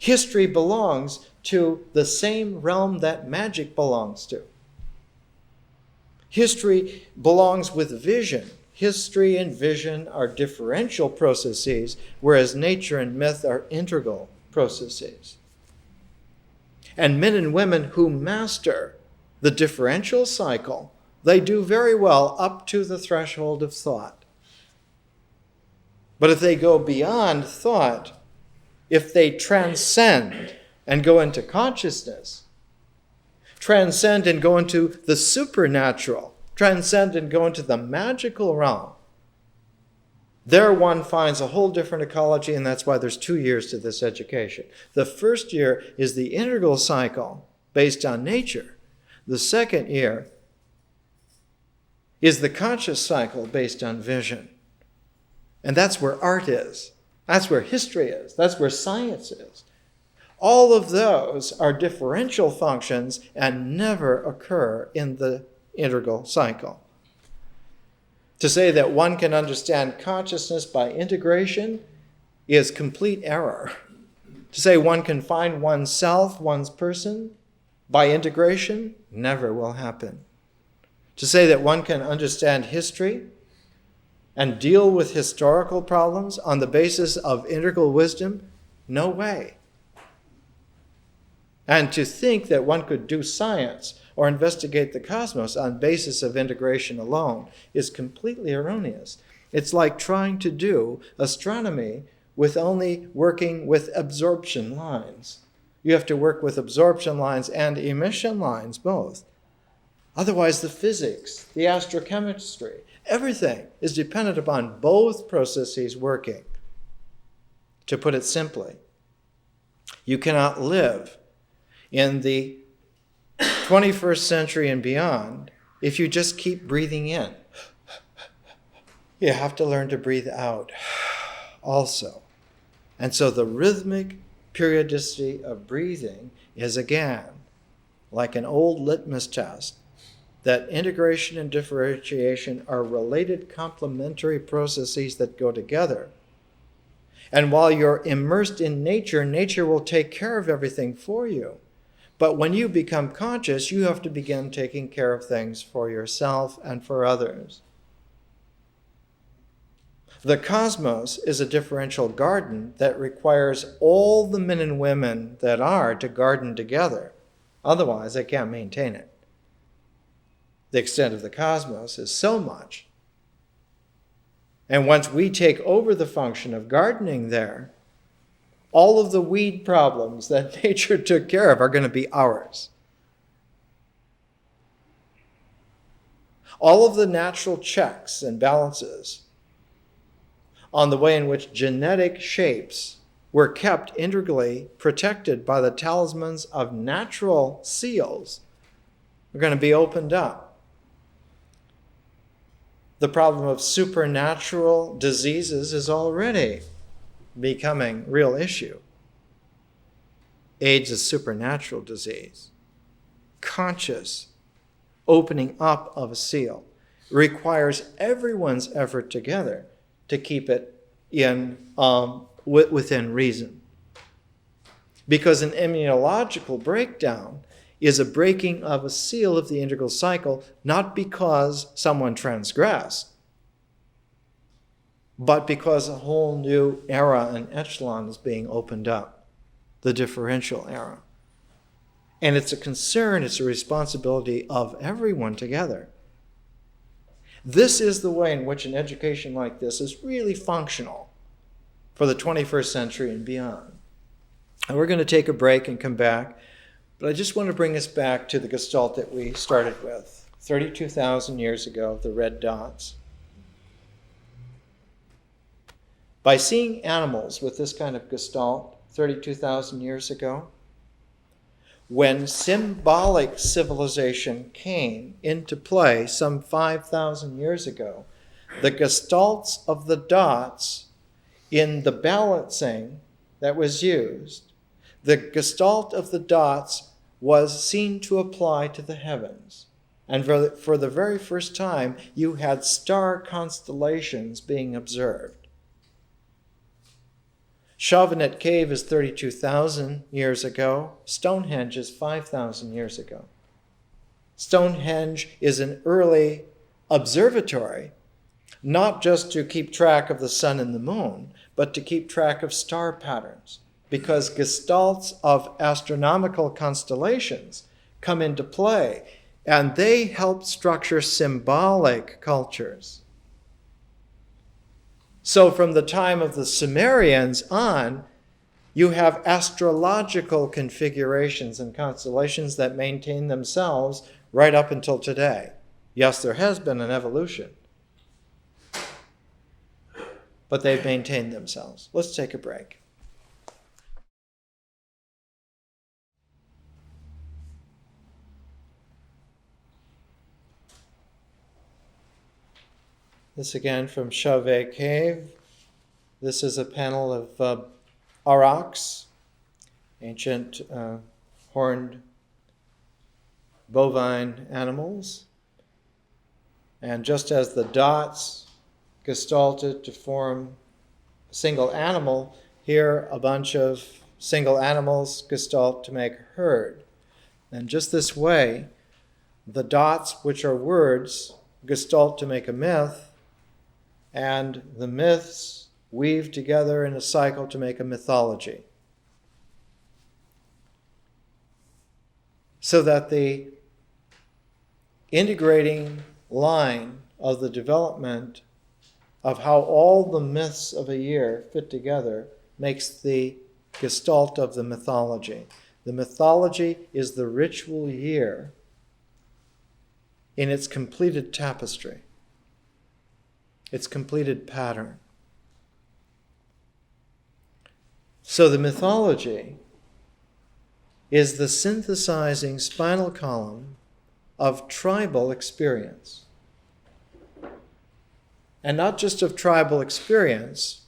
History belongs to the same realm that magic belongs to. History belongs with vision. History and vision are differential processes, whereas nature and myth are integral processes. And men and women who master the differential cycle, they do very well up to the threshold of thought. But if they go beyond thought, if they transcend and go into consciousness, transcend and go into the supernatural, transcend and go into the magical realm, there one finds a whole different ecology, and that's why there's 2 years to this education. The first year is the integral cycle based on nature. The second year is the conscious cycle based on vision. And that's where art is. That's where history is. That's where science is. All of those are differential functions and never occur in the integral cycle. To say that one can understand consciousness by integration is complete error. To say one can find oneself, one's person, by integration, never will happen. To say that one can understand history and deal with historical problems on the basis of integral wisdom, no way. And to think that one could do science or investigate the cosmos on basis of integration alone is completely erroneous. It's like trying to do astronomy with only working with absorption lines. You have to work with absorption lines and emission lines, both. Otherwise, the physics, the astrochemistry, everything is dependent upon both processes working. To put it simply, you cannot live in the 21st century and beyond if you just keep breathing in. You have to learn to breathe out also. And so the rhythmic periodicity of breathing is, again, like an old litmus test, that integration and differentiation are related complementary processes that go together. And while you're immersed in nature, nature will take care of everything for you. But when you become conscious, you have to begin taking care of things for yourself and for others. The cosmos is a differential garden that requires all the men and women that are to garden together. Otherwise, they can't maintain it. The extent of the cosmos is so much. And once we take over the function of gardening there, all of the weed problems that nature took care of are going to be ours. All of the natural checks and balances on the way in which genetic shapes were kept integrally protected by the talismans of natural seals are going to be opened up. The problem of supernatural diseases is already becoming a real issue. AIDS is supernatural disease. Conscious opening up of a seal requires everyone's effort together to keep it within reason. Because an immunological breakdown is a breaking of a seal of the integral cycle, not because someone transgressed, but because a whole new era and echelon is being opened up, the differential era. And it's a concern, it's a responsibility of everyone together. This is the way in which an education like this is really functional for the 21st century and beyond. And we're going to take a break and come back, but I just want to bring us back to the Gestalt that we started with 32,000 years ago, the red dots. By seeing animals with this kind of Gestalt 32,000 years ago, when symbolic civilization came into play some 5,000 years ago, the gestalts of the dots in the balancing that was used, the gestalt of the dots was seen to apply to the heavens. And for the very first time, you had star constellations being observed. Chauvenet Cave is 32,000 years ago. Stonehenge is 5,000 years ago. Stonehenge is an early observatory, not just to keep track of the sun and the moon, but to keep track of star patterns, because gestalts of astronomical constellations come into play, and they help structure symbolic cultures. So from the time of the Sumerians on, you have astrological configurations and constellations that maintain themselves right up until today. Yes, there has been an evolution, but they've maintained themselves. Let's take a break. This again from Chauvet Cave. This is a panel of aurochs, ancient horned bovine animals. And just as the dots gestalted to form a single animal, here a bunch of single animals gestalt to make a herd. And just this way, the dots, which are words, gestalt to make a myth, and the myths weave together in a cycle to make a mythology. So that the integrating line of the development of how all the myths of a year fit together makes the gestalt of the mythology. The mythology is the ritual year in its completed tapestry, its completed pattern. So the mythology is the synthesizing spinal column of tribal experience. And not just of tribal experience,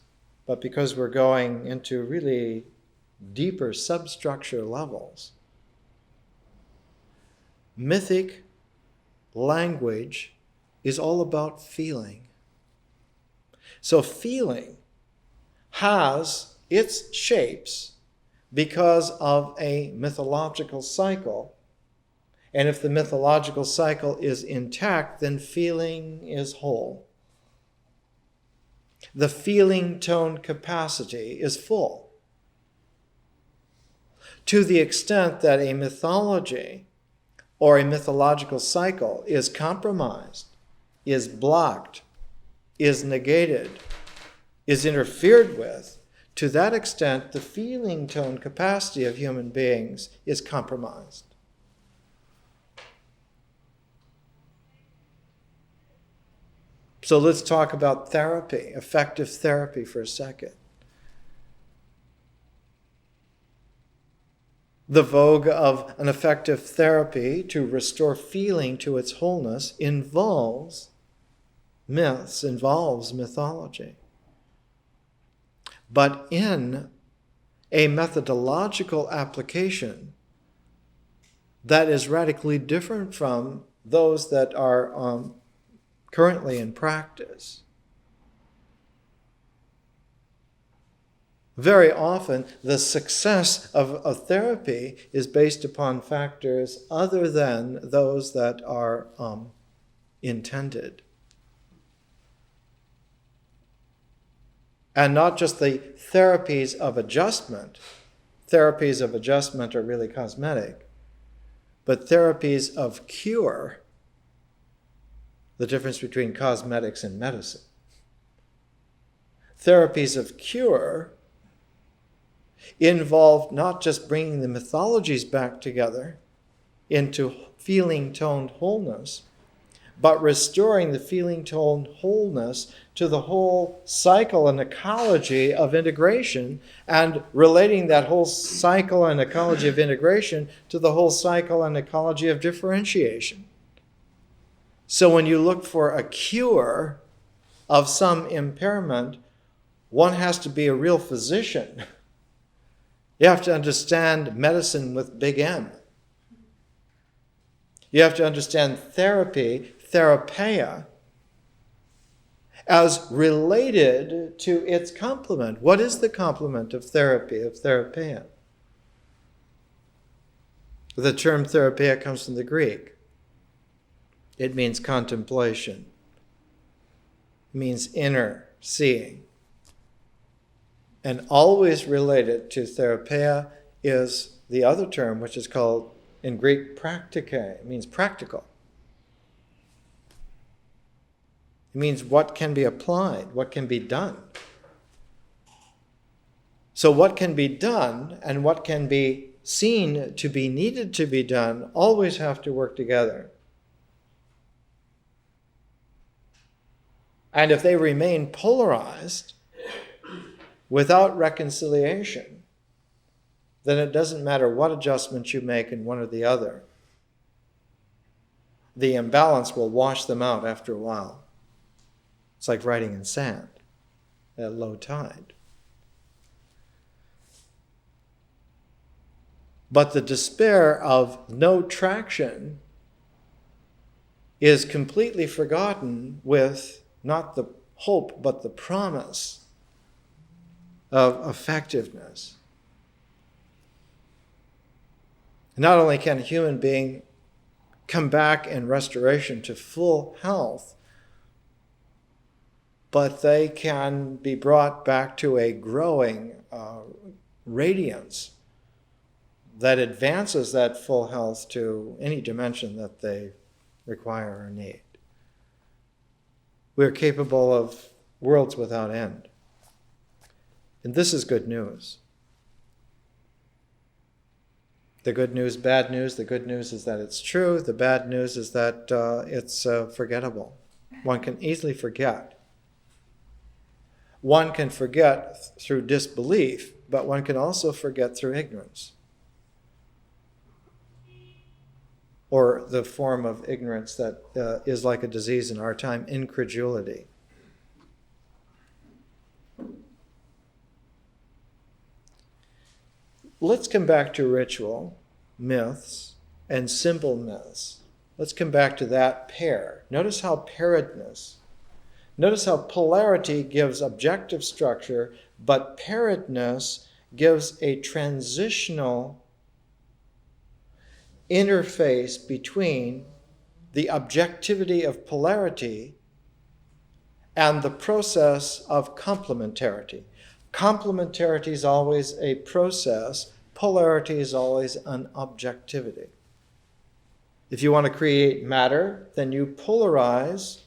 but because we're going into really deeper substructure levels. Mythic language is all about feeling. So feeling has its shapes because of a mythological cycle. And if the mythological cycle is intact, then feeling is whole. The feeling tone capacity is full. To the extent that a mythology or a mythological cycle is compromised, is blocked, is negated, is interfered with, to that extent, the feeling tone capacity of human beings is compromised. So let's talk about therapy, effective therapy for a second. The vogue of an effective therapy to restore feeling to its wholeness involves myths, involves mythology. But in a methodological application that is radically different from those that are currently in practice. Very often, the success of a therapy is based upon factors other than those that are intended. And not just the therapies of adjustment. Therapies of adjustment are really cosmetic. But therapies of cure, the difference between cosmetics and medicine. Therapies of cure involve not just bringing the mythologies back together into feeling-toned wholeness, but restoring the feeling-toned wholeness to the whole cycle and ecology of integration, and relating that whole cycle and ecology of integration to the whole cycle and ecology of differentiation. So when you look for a cure of some impairment, one has to be a real physician. You have to understand medicine with big M. You have to understand therapy, therapeia, as related to its complement. What is the complement of therapy, of therapeia? The term therapeia comes from the Greek. It means contemplation. It means inner seeing. And always related to therapeia is the other term, which is called, in Greek, praktike. It means practical. It means what can be applied, what can be done. So what can be done and what can be seen to be needed to be done always have to work together. And if they remain polarized without reconciliation, then it doesn't matter what adjustments you make in one or the other. The imbalance will wash them out after a while. It's like writing in sand at low tide. But the despair of no traction is completely forgotten with not the hope, but the promise of effectiveness. Not only can a human being come back in restoration to full health, but they can be brought back to a growing radiance that advances that full health to any dimension that they require or need. We're capable of worlds without end. And this is good news. The good news, bad news. The good news is that it's true. The bad news is that it's forgettable. One can easily forget. One can forget through disbelief, but one can also forget through ignorance. Or the form of ignorance that is like a disease in our time, incredulity. Let's come back to ritual, myths, and symbol myths. Let's come back to that pair. Notice how pairedness, notice how polarity gives objective structure, but pairedness gives a transitional interface between the objectivity of polarity and the process of complementarity. Complementarity is always a process. Polarity is always an objectivity. If you want to create matter, then you polarize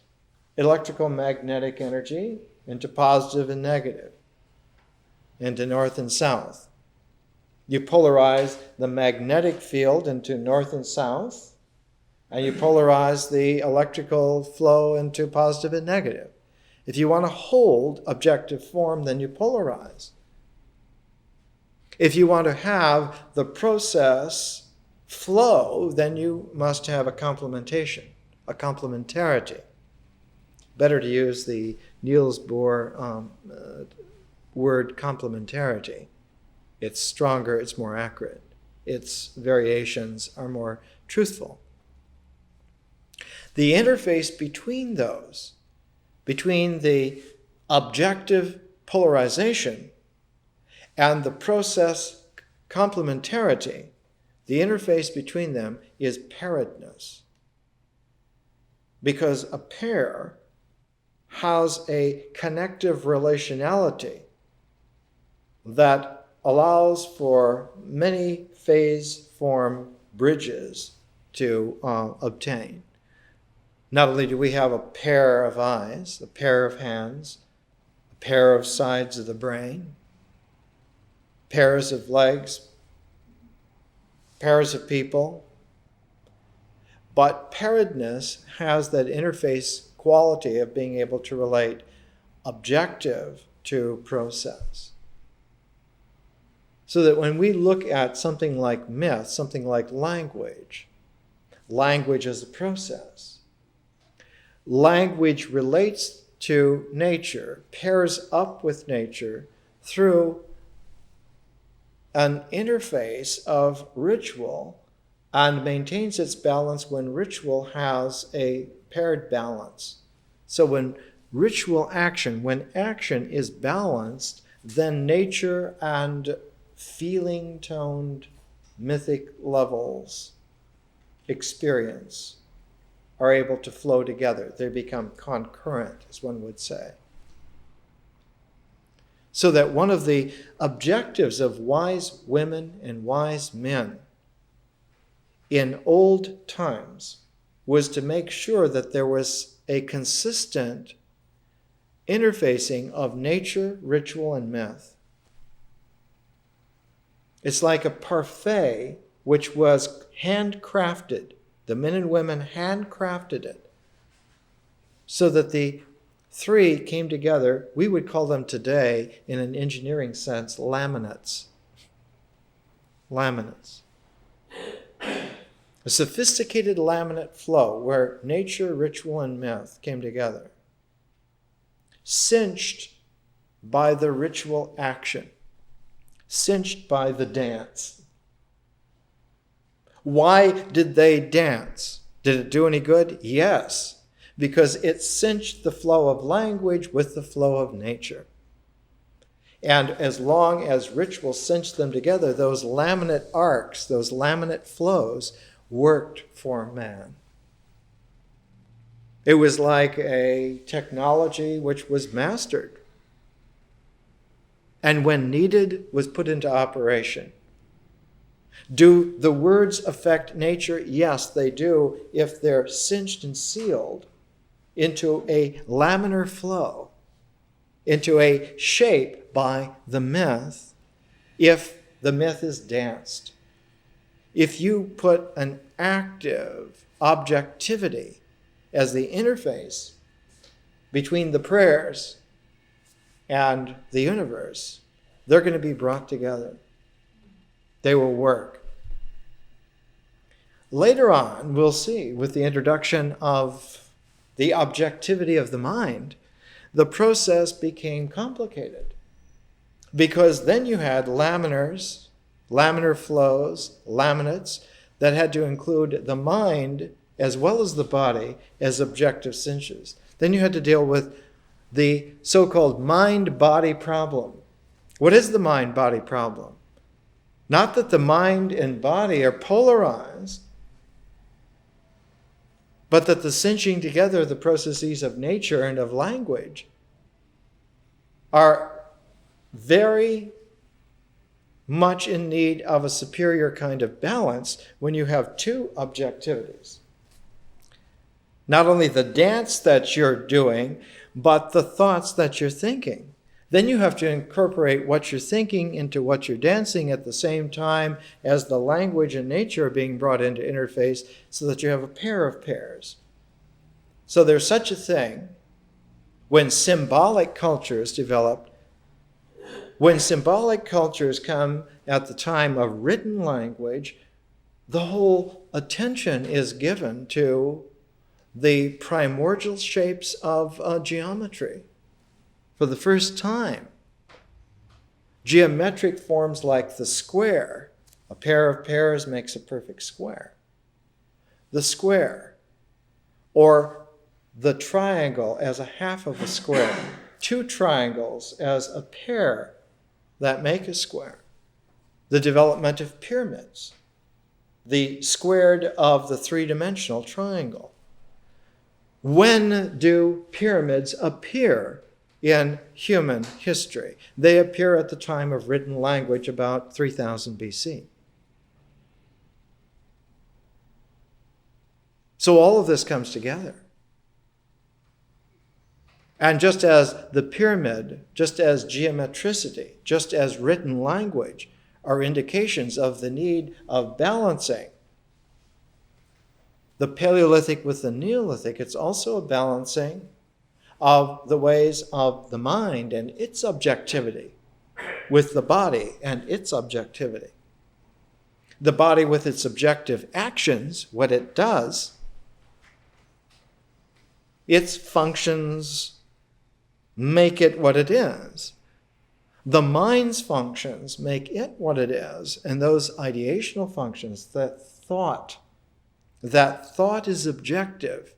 electrical magnetic energy into positive and negative, into north and south. You polarize the magnetic field into north and south, and you polarize the electrical flow into positive and negative. If you want to hold objective form, then you polarize. If you want to have the process flow, then you must have a complementation, a complementarity. Better to use the Niels Bohr word complementarity. It's stronger, it's more accurate. Its variations are more truthful. The interface between those, between the objective polarization and the process complementarity, the interface between them is pairedness. Because a pair has a connective relationality that allows for many phase form bridges to obtain. Not only do we have a pair of eyes, a pair of hands, a pair of sides of the brain, pairs of legs, pairs of people, but pairedness has that interface quality of being able to relate objective to process. So that when we look at something like myth, something like language is a process. Language relates to nature, pairs up with nature through an interface of ritual, and maintains its balance when ritual has a paired balance. So when when action is balanced, then nature and feeling-toned mythic levels experience are able to flow together. They become concurrent, as one would say. So that one of the objectives of wise women and wise men in old times was to make sure that there was a consistent interfacing of nature, ritual, and myth. It's like a parfait which was handcrafted. The men and women handcrafted it so that the three came together. We would call them today, in an engineering sense, laminates. Laminates. A sophisticated laminate flow where nature, ritual, and myth came together, cinched by the ritual action, cinched by the dance. Why did they dance? Did it do any good? Yes, because it cinched the flow of language with the flow of nature. And as long as ritual cinched them together, those laminate arcs, those laminate flows, worked for man. It was like a technology which was mastered, and when needed, was put into operation. Do the words affect nature? Yes, they do, if they're cinched and sealed into a laminar flow, into a shape by the myth, if the myth is danced. If you put an active objectivity as the interface between the prayers and the universe, they're going to be brought together. They will work. Later on, we'll see, with the introduction of the objectivity of the mind, the process became complicated. Because then you had laminars, laminar flows, laminates, that had to include the mind as well as the body as objective cinches. Then you had to deal with the so-called mind-body problem. What is the mind-body problem? Not that the mind and body are polarized, but that the cinching together of the processes of nature and of language are very much in need of a superior kind of balance when you have two objectivities. Not only the dance that you're doing, but the thoughts that you're thinking. Then you have to incorporate what you're thinking into what you're dancing at the same time as the language and nature are being brought into interface so that you have a pair of pairs. So there's such a thing when symbolic cultures developed. When symbolic cultures come at the time of written language, the whole attention is given to the primordial shapes of geometry. For the first time, geometric forms like the square, a pair of pairs makes a perfect square. The square, or the triangle as a half of a square, two triangles as a pair that make a square. The development of pyramids, the squared of the three-dimensional triangle. When do pyramids appear in human history? They appear at the time of written language, about 3000 BC. So all of this comes together. And just as the pyramid, just as geometricity, just as written language are indications of the need of balancing the Paleolithic with the Neolithic, it's also a balancing of the ways of the mind and its objectivity with the body and its objectivity. The body with its objective actions, what it does, its functions make it what it is. The mind's functions make it what it is, and those ideational functions, that thought is objective,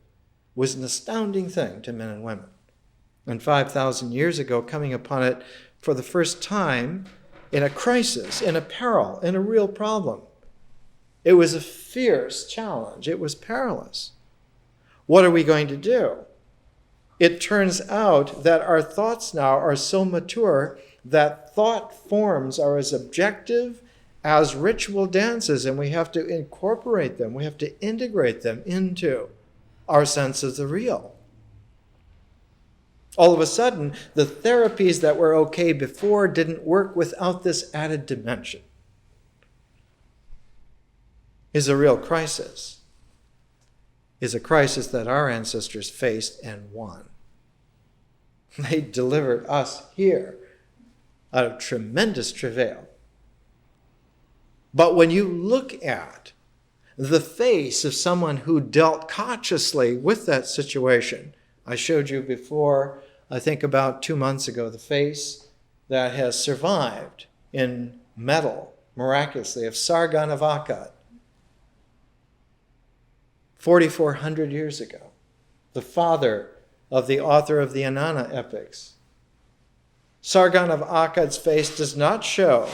was an astounding thing to men and women. And 5,000 years ago, coming upon it for the first time in a crisis, in a peril, in a real problem. It was a fierce challenge. It was perilous. What are we going to do? It turns out that our thoughts now are so mature that thought forms are as objective as ritual dances, and we have to incorporate them. We have to integrate them into our sense of the real. All of a sudden, the therapies that were okay before didn't work without this added dimension. Is a real crisis. Is a crisis that our ancestors faced and won. They delivered us here out of tremendous travail. But when you look at the face of someone who dealt consciously with that situation, I showed you before, I think about 2 months ago, the face that has survived in metal, miraculously, of Sargon of Akkad, 4,400 years ago, the father of the author of the Inanna epics. Sargon of Akkad's face does not show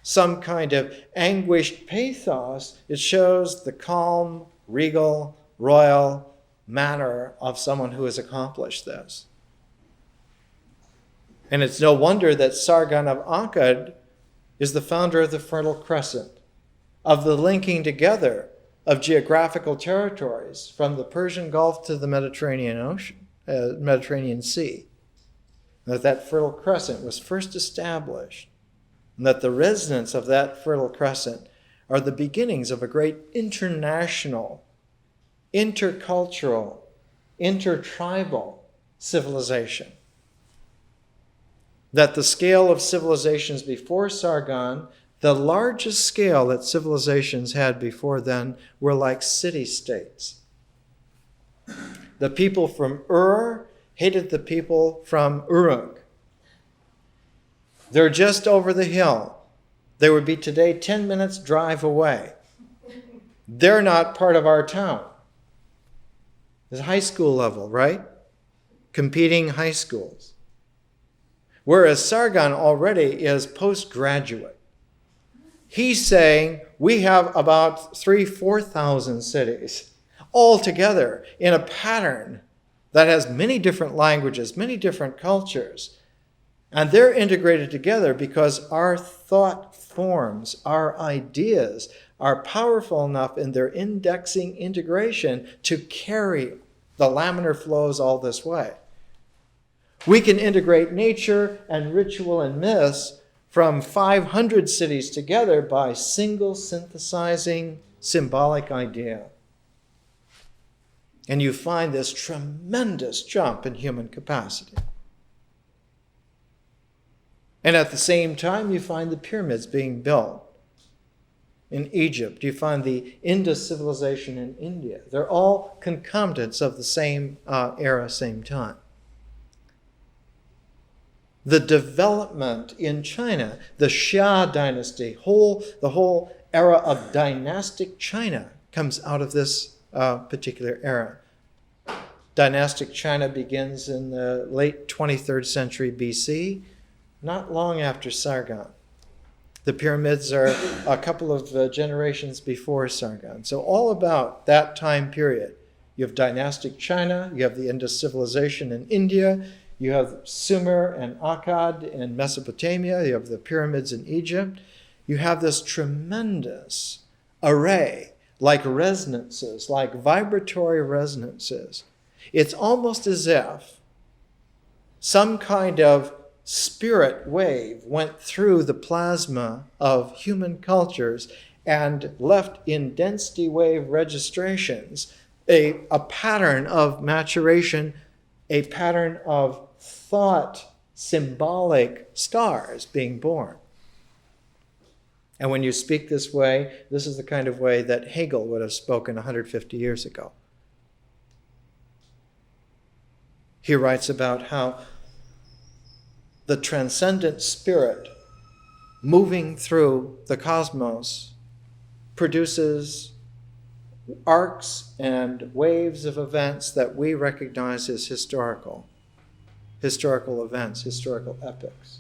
some kind of anguished pathos. It shows the calm, regal, royal manner of someone who has accomplished this. And it's no wonder that Sargon of Akkad is the founder of the Fertile Crescent, of the linking together of geographical territories from the Persian Gulf to the Mediterranean Sea. That Fertile Crescent was first established, and that the resonance of that Fertile Crescent are the beginnings of a great international, intercultural, intertribal civilization. That the scale of civilizations before Sargon, the largest scale that civilizations had before then, were like city-states. The people from Ur hated the people from Uruk. They're just over the hill. They would be today 10 minutes drive away. They're not part of our town. It's high school level, right? Competing high schools. Whereas Sargon already is postgraduate. He's saying we have about 3,000-4,000 cities all together in a pattern that has many different languages, many different cultures. And they're integrated together because our thought forms, our ideas, are powerful enough in their indexing integration to carry the laminar flows all this way. We can integrate nature and ritual and myths from 500 cities together by single synthesizing symbolic idea. And you find this tremendous jump in human capacity. And at the same time, you find the pyramids being built in Egypt. You find the Indus civilization in India. They're all concomitants of the same era, same time. The development in China, the Xia dynasty, the whole era of dynastic China comes out of this particular era. Dynastic China begins in the late 23rd century BC, not long after Sargon. The pyramids are a couple of generations before Sargon. So all about that time period You have dynastic China, you have the Indus civilization in India, you have Sumer and Akkad in Mesopotamia, you have the pyramids in Egypt. You have this tremendous array, like resonances, like vibratory resonances. It's almost as if some kind of spirit wave went through the plasma of human cultures and left in density wave registrations a pattern of maturation, a pattern of thought, symbolic stars being born. And when you speak this way, this is the kind of way that Hegel would have spoken 150 years ago. He writes about how the transcendent spirit moving through the cosmos produces arcs and waves of events that we recognize as historical events, historical epics.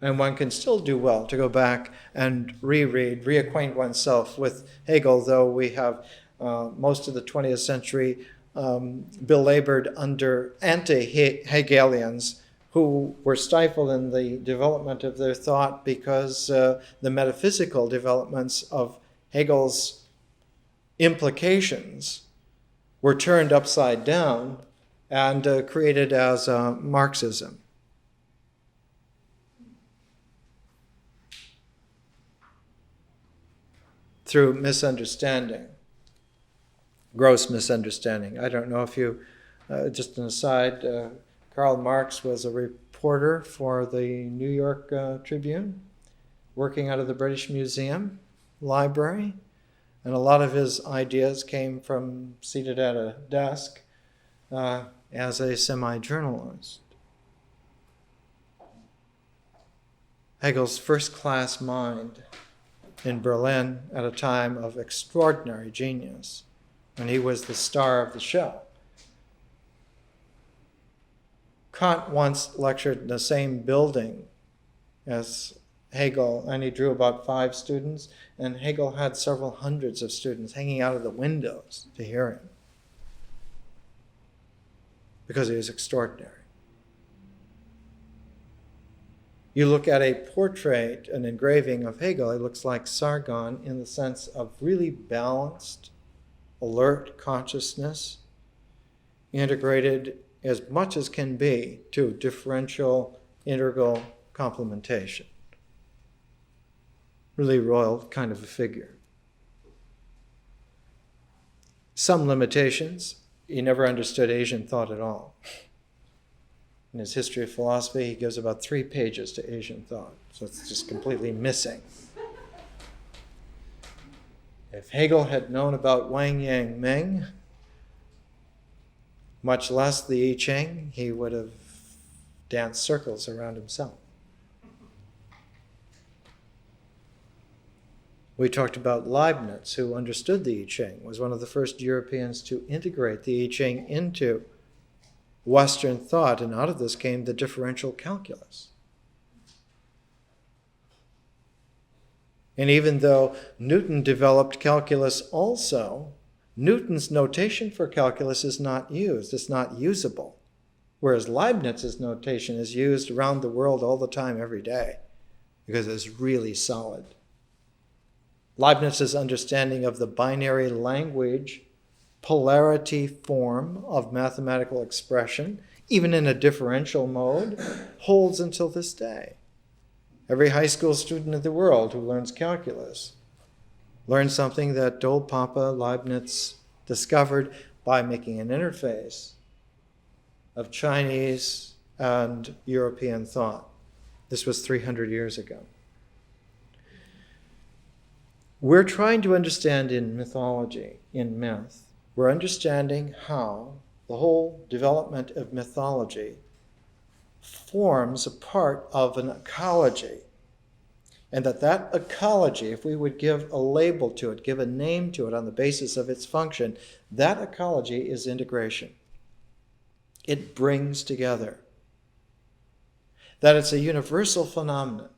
And one can still do well to go back and reacquaint oneself with Hegel, though we have most of the 20th century belabored under anti-Hegelians who were stifled in the development of their thought because the metaphysical developments of Hegel's implications were turned upside down and created as Marxism. Through misunderstanding, gross misunderstanding. I don't know if you, just an aside, Karl Marx was a reporter for the New York Tribune, working out of the British Museum library, and a lot of his ideas came from seated at a desk as a semi-journalist. Hegel's first-class mind in Berlin at a time of extraordinary genius, when he was the star of the show. Kant once lectured in the same building as Hegel, and he drew about 5 students, and Hegel had several hundreds of students hanging out of the windows to hear him because he was extraordinary. You look at a portrait, an engraving of Hegel, it looks like Sargon in the sense of really balanced, alert consciousness, integrated as much as can be to differential, integral complementation. Really royal kind of a figure. Some limitations. He never understood Asian thought at all. In his History of Philosophy, he gives about 3 pages to Asian thought, so it's just completely missing. If Hegel had known about Wang Yang Ming, much less the I Ching, he would have danced circles around himself. We talked about Leibniz, who understood the I Ching, was one of the first Europeans to integrate the I Ching into Western thought, and out of this came the differential calculus. And even though Newton developed calculus also, Newton's notation for calculus is not used. It's not usable. Whereas Leibniz's notation is used around the world all the time, every day, because it's really solid. Leibniz's understanding of the binary language, polarity form of mathematical expression, even in a differential mode, holds until this day. Every high school student in the world who learns calculus learns something that old Papa Leibniz discovered by making an interface of Chinese and European thought. This was 300 years ago. We're trying to understand in mythology, in myth, we're understanding how the whole development of mythology forms a part of an ecology. And that ecology, if we would give a label to it, give a name to it on the basis of its function, that ecology is integration. It brings together. That it's a universal phenomenon.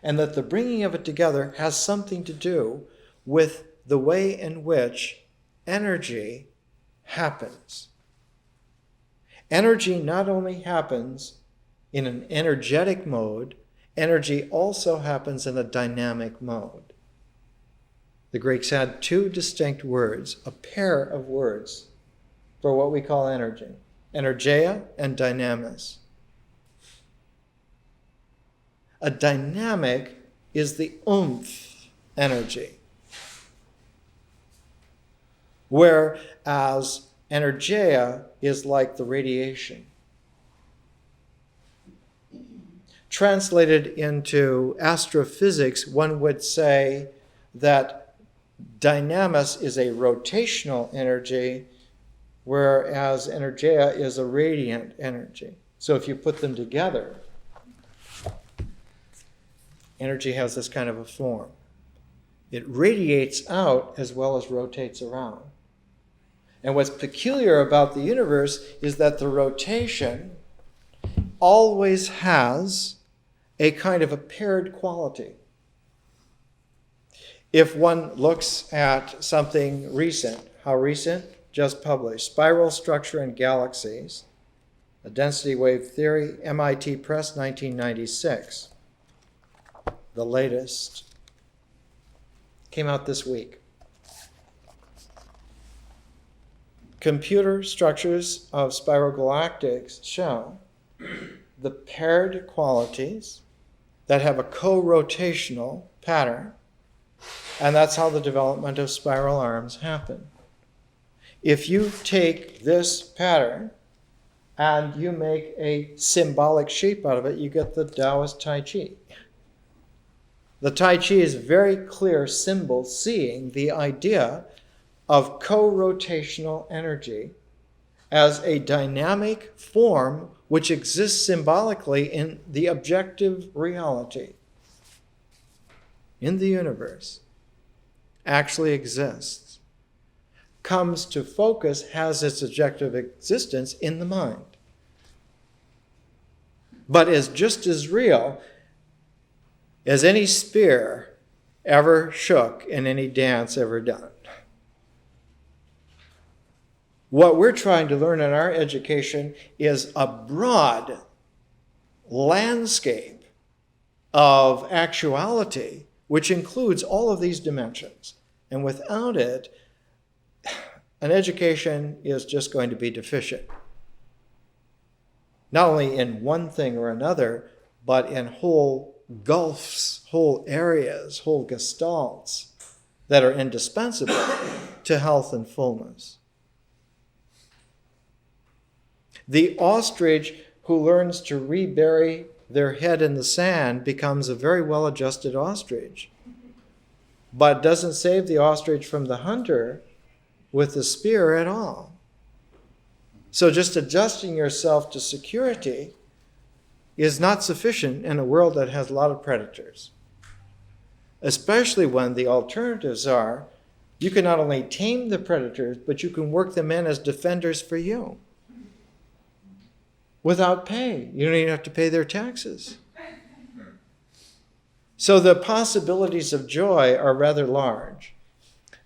And that the bringing of it together has something to do with the way in which energy happens. Energy not only happens in an energetic mode, energy also happens in a dynamic mode. The Greeks had two distinct words, a pair of words, for what we call energy: energeia and dynamis. A dynamic is the oomph energy, whereas energeia is like the radiation. Translated into astrophysics, one would say that dynamis is a rotational energy, whereas energeia is a radiant energy. So if you put them together, energy has this kind of a form. It radiates out as well as rotates around. And what's peculiar about the universe is that the rotation always has a kind of a paired quality. If one looks at something recent, how recent? Just published, Spiral Structure in Galaxies, a Density Wave Theory, MIT Press, 1996. The latest. Came out this week. Computer structures of spiral galactics show the paired qualities that have a co-rotational pattern, and that's how the development of spiral arms happen. If you take this pattern and you make a symbolic shape out of it, you get the Taoist Tai Chi. The Tai Chi is a very clear symbol seeing the idea of co-rotational energy as a dynamic form which exists symbolically in the objective reality. In the universe, actually exists, comes to focus, has its objective existence in the mind, but is just as real as any spear ever shook in any dance ever done. What we're trying to learn in our education is a broad landscape of actuality, which includes all of these dimensions. And without it, an education is just going to be deficient. Not only in one thing or another, but in whole gulfs, whole areas, whole gestalts that are indispensable to health and fullness. The ostrich who learns to rebury their head in the sand becomes a very well-adjusted ostrich, but doesn't save the ostrich from the hunter with the spear at all. So just adjusting yourself to security is not sufficient in a world that has a lot of predators, especially when the alternatives are you can not only tame the predators, but you can work them in as defenders for you without pay. You don't even have to pay their taxes. So the possibilities of joy are rather large.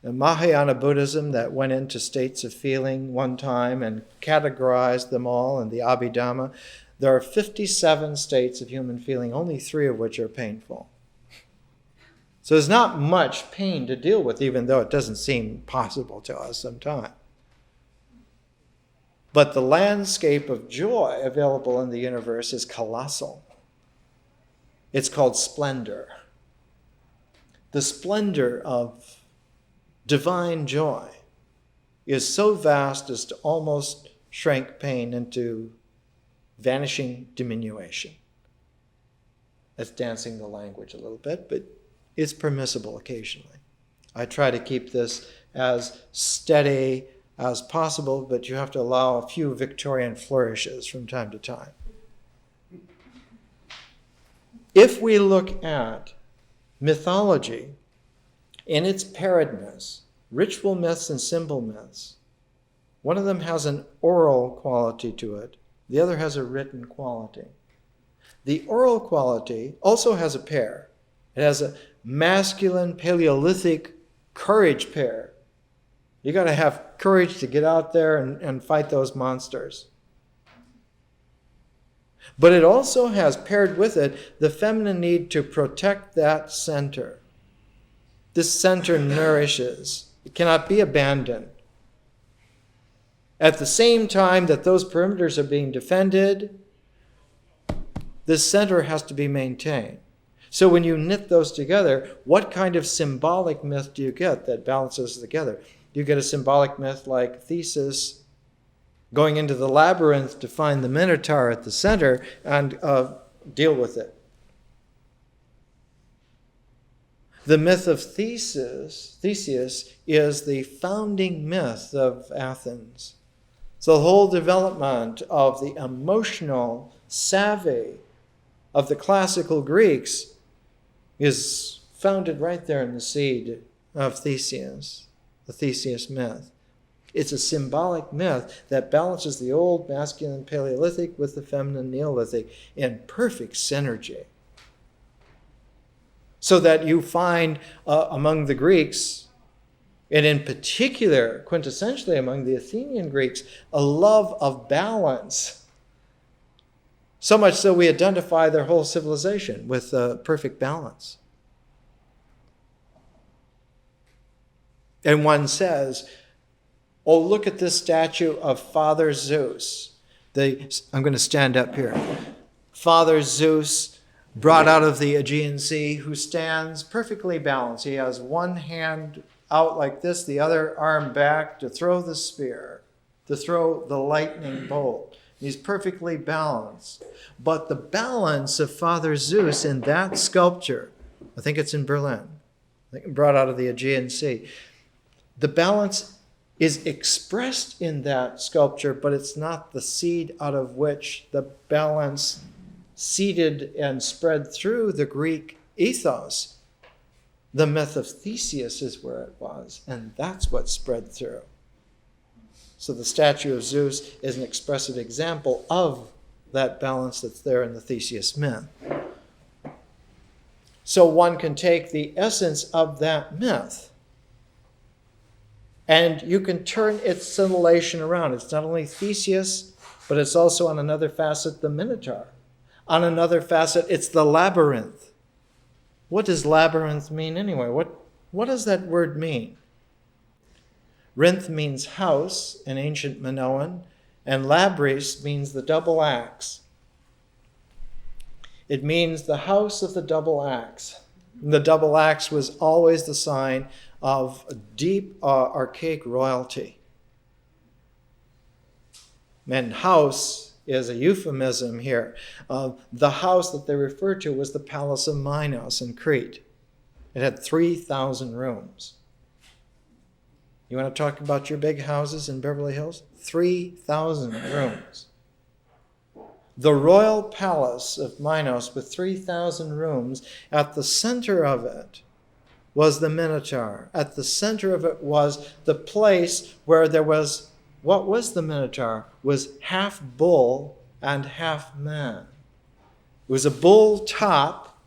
The Mahayana Buddhism that went into states of feeling one time and categorized them all in the Abhidhamma, there are 57 states of human feeling, only 3 of which are painful. So there's not much pain to deal with, even though it doesn't seem possible to us sometimes. But the landscape of joy available in the universe is colossal. It's called splendor. The splendor of divine joy is so vast as to almost shrink pain into vanishing diminution. That's dancing the language a little bit, but it's permissible occasionally. I try to keep this as steady as possible, but you have to allow a few Victorian flourishes from time to time. If we look at mythology in its pairedness, ritual myths and symbol myths, one of them has an oral quality to it, the other has a written quality. The oral quality also has a pair. It has a masculine Paleolithic courage pair. You got to have courage to get out there and fight those monsters. But it also has paired with it the feminine need to protect that center. This center nourishes. It cannot be abandoned. At the same time that those perimeters are being defended, this center has to be maintained. So when you knit those together, what kind of symbolic myth do you get that balances together? You get a symbolic myth like Theseus going into the labyrinth to find the Minotaur at the center and deal with it. The myth of Theseus is the founding myth of Athens. So the whole development of the emotional savvy of the classical Greeks is founded right there in the seed of Theseus, the Theseus myth. It's a symbolic myth that balances the old masculine Paleolithic with the feminine Neolithic in perfect synergy. So that you find among the Greeks, and in particular, quintessentially among the Athenian Greeks, a love of balance. So much so we identify their whole civilization with perfect balance. And one says, oh, look at this statue of Father Zeus. I'm going to stand up here. Father Zeus, brought out of the Aegean Sea, who stands perfectly balanced. He has one hand out like this, the other arm back to throw the spear, to throw the lightning bolt. He's perfectly balanced. But the balance of Father Zeus in that sculpture, I think it's in Berlin, brought out of the Aegean Sea, the balance is expressed in that sculpture, but it's not the seed out of which the balance seeded and spread through the Greek ethos. The myth of Theseus is where it was, and that's what spread through. So the statue of Zeus is an expressive example of that balance that's there in the Theseus myth. So one can take the essence of that myth and you can turn its scintillation around. It's not only Theseus, but it's also on another facet, the Minotaur. On another facet, it's the labyrinth. What does labyrinth mean anyway? What does that word mean? Rinth means house in ancient Minoan, and labris means the double axe. It means the house of the double axe. The double axe was always the sign of deep archaic royalty. And house is a euphemism here. The house that they refer to was the Palace of Minos in Crete. It had 3,000 rooms. You want to talk about your big houses in Beverly Hills? 3,000 rooms. The royal palace of Minos with 3,000 rooms, at the center of it was the Minotaur. At the center of it was the place where there was, what was the Minotaur? Was half bull and half man. It was a bull top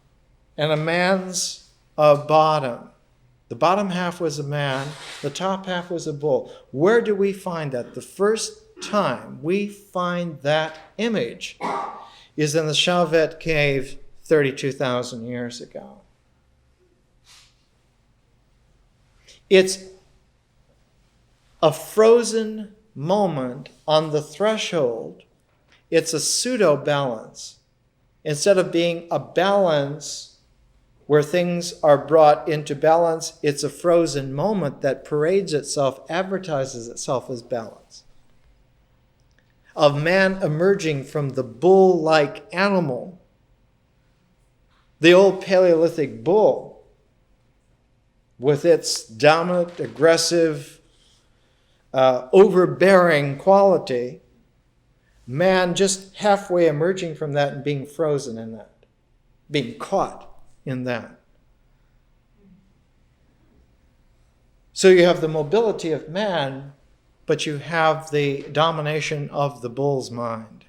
and a man's bottom. The bottom half was a man, the top half was a bull. Where do we find that? The first time we find that image is in the Chauvet cave 32,000 years ago. It's a frozen moment on the threshold. It's a pseudo-balance. Instead of being a balance where things are brought into balance, it's a frozen moment that parades itself, advertises itself as balance. Of man emerging from the bull-like animal, the old Paleolithic bull, with its dominant, aggressive, overbearing quality, man just halfway emerging from that and being frozen in that, being caught in that. So you have the mobility of man, but you have the domination of the bull's mind.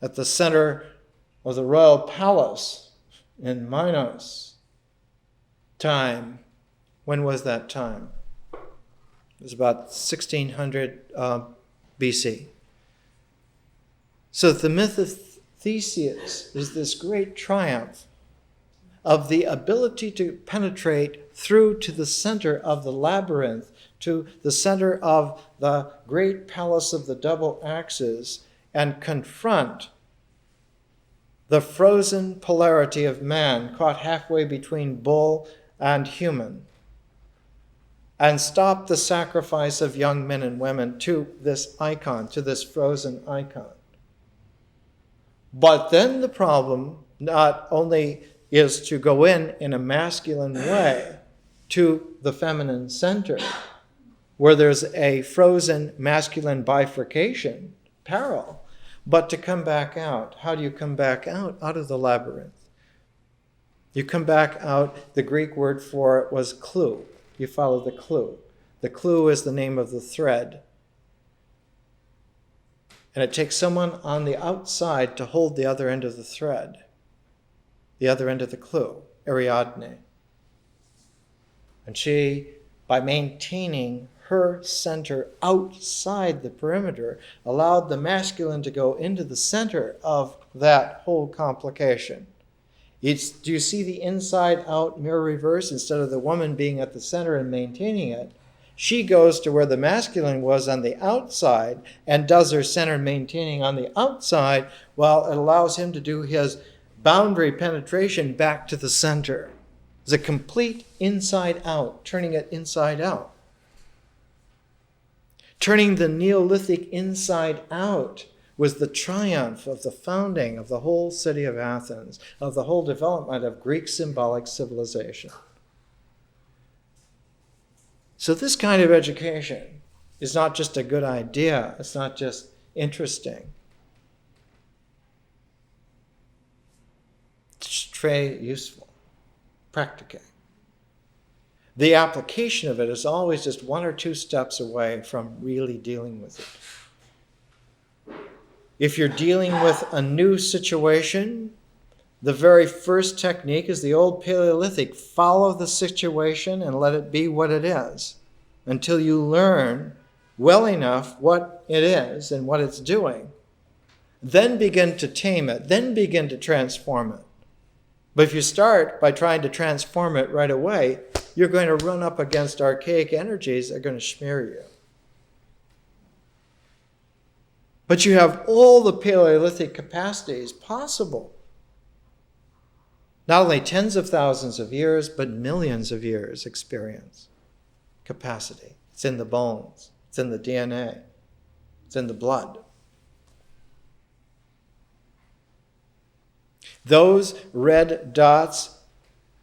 At the center of the royal palace in Minos time When was that time? It was about 1600 BC. So the myth of Theseus is this great triumph of the ability to penetrate through to the center of the labyrinth, to the center of the great palace of the double axes, and confront the frozen polarity of man caught halfway between bull and human, and stop the sacrifice of young men and women to this icon, to this frozen icon. But then the problem not only is to go in a masculine way to the feminine center, where there's a frozen masculine bifurcation, peril, but to come back out. How do you come back out? Out of the labyrinth. You come back out, the Greek word for it was clue. You follow the clue. The clue is the name of the thread. And it takes someone on the outside to hold the other end of the thread, the other end of the clue, Ariadne. And she, by maintaining her center outside the perimeter, allowed the masculine to go into the center of that whole complication. Do you see the inside-out mirror reverse? Instead of the woman being at the center and maintaining it, she goes to where the masculine was on the outside and does her center maintaining on the outside, while it allows him to do his boundary penetration back to the center. It's a complete inside-out, turning it inside out. Turning the Neolithic inside out was the triumph of the founding of the whole city of Athens, of the whole development of Greek symbolic civilization. So this kind of education is not just a good idea. It's not just interesting. It's very useful, practical. The application of it is always just one or two steps away from really dealing with it. If you're dealing with a new situation, the very first technique is the old Paleolithic. Follow the situation and let it be what it is until you learn well enough what it is and what it's doing. Then begin to tame it. Then begin to transform it. But if you start by trying to transform it right away, you're going to run up against archaic energies that are going to smear you. But you have all the Paleolithic capacities possible. Not only tens of thousands of years, but millions of years experience, capacity. It's in the bones. It's in the DNA. It's in the blood. Those red dots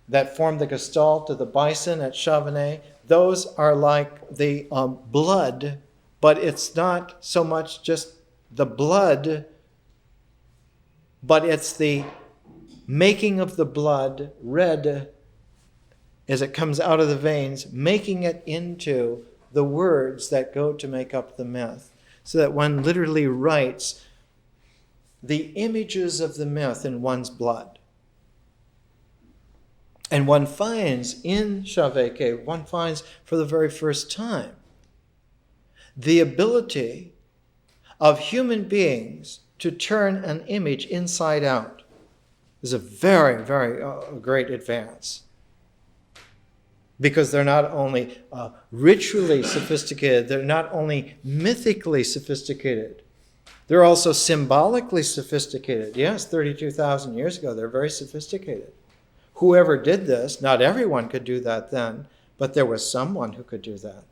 that form the gestalt of the bison at Chauvenet, those are like the blood, but it's not so much just the blood, but it's the making of the blood red as it comes out of the veins, making it into the words that go to make up the myth. So that one literally writes the images of the myth in one's blood. And one finds in Chauvet Cave, one finds for the very first time the ability of human beings to turn an image inside out. Is a very, very great advance. Because they're not only ritually sophisticated, they're not only mythically sophisticated, they're also symbolically sophisticated. Yes, 32,000 years ago, they're very sophisticated. Whoever did this, not everyone could do that then, but there was someone who could do that.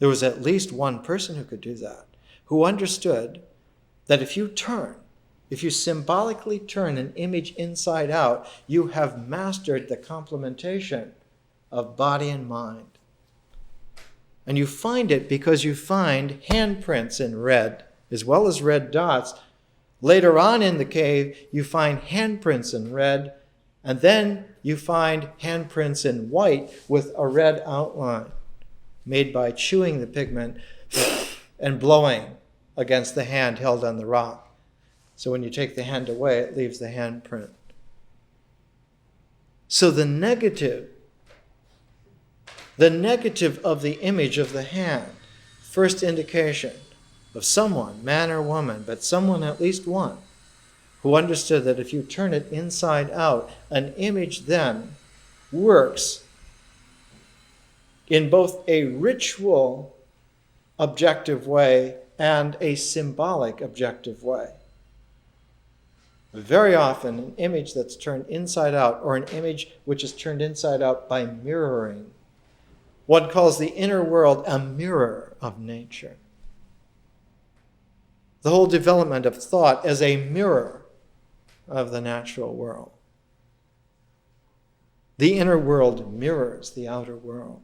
There was at least one person who could do that, who understood that if you symbolically turn an image inside out, you have mastered the complementation of body and mind. And you find it because you find handprints in red, as well as red dots. Later on in the cave, you find handprints in red, and then you find handprints in white with a red outline made by chewing the pigment and blowing against the hand held on the rock. So when you take the hand away, it leaves the handprint. So the negative The negative of the image of the hand, first indication of someone, man or woman, but someone, at least one, who understood that if you turn it inside out, an image then works in both a ritual objective way and a symbolic objective way. Very often, an image that's turned inside out, or an image which is turned inside out by mirroring, one calls the inner world a mirror of nature. The whole development of thought as a mirror of the natural world. The inner world mirrors the outer world.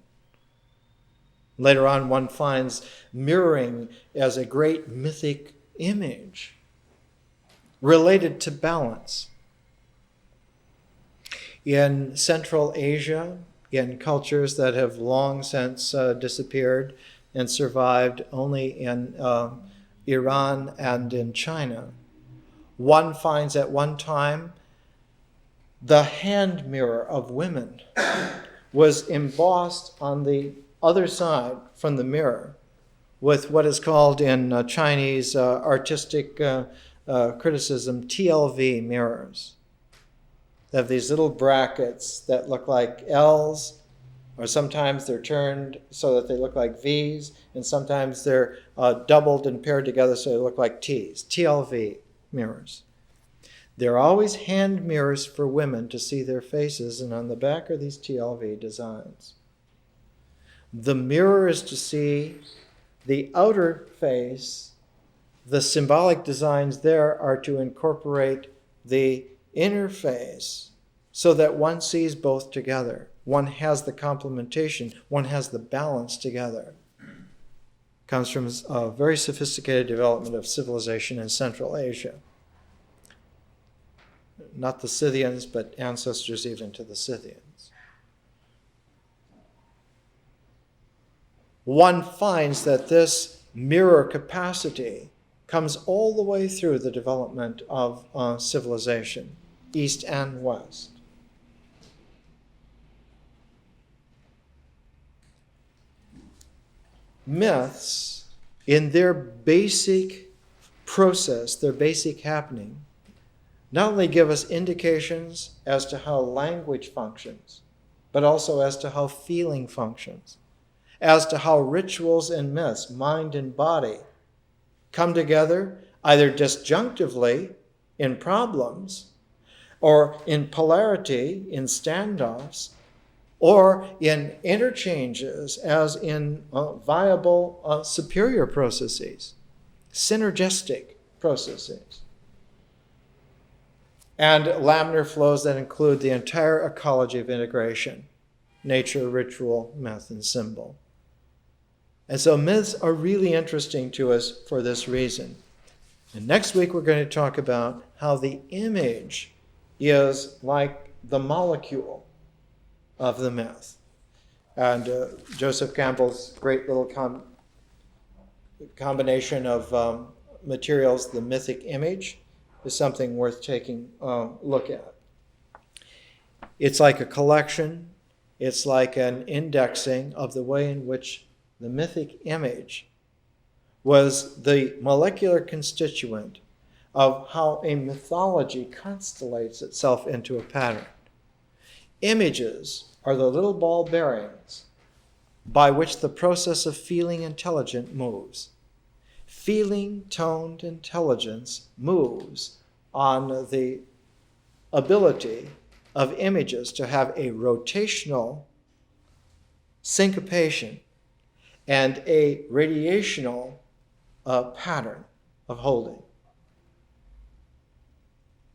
Later on, one finds mirroring as a great mythic image related to balance. In Central Asia, in cultures that have long since disappeared and survived only in Iran and in China, one finds at one time the hand mirror of women was embossed on the other side from the mirror with what is called in Chinese artistic criticism TLV mirrors. They have these little brackets that look like L's, or sometimes they're turned so that they look like V's, and sometimes they're doubled and paired together so they look like T's. TLV mirrors. They're always hand mirrors for women to see their faces, and on the back are these TLV designs. The mirror is to see the outer face. The symbolic designs there are to incorporate the inner face so that one sees both together. One has the complementation, one has the balance together. Comes from a very sophisticated development of civilization in Central Asia. Not the Scythians, but ancestors even to the Scythians. One finds that this mirror capacity comes all the way through the development of civilization, East and West. Myths, in their basic process, their basic happening, not only give us indications as to how language functions, but also as to how feeling functions, as to how rituals and myths, mind and body, come together either disjunctively in problems, or in polarity, in standoffs, or in interchanges as in viable superior processes, synergistic processes. And laminar flows that include the entire ecology of integration, nature, ritual, myth, and symbol. And so myths are really interesting to us for this reason. And next week we're going to talk about how the image is like the molecule of the myth. And Joseph Campbell's great little combination of materials, the mythic image, is something worth taking a look at. It's like a collection. It's like an indexing of the way in which the mythic image was the molecular constituent of how a mythology constellates itself into a pattern. Images are the little ball bearings by which the process of feeling intelligent moves. Feeling toned intelligence moves on the ability of images to have a rotational syncopation and a radiational pattern of holding.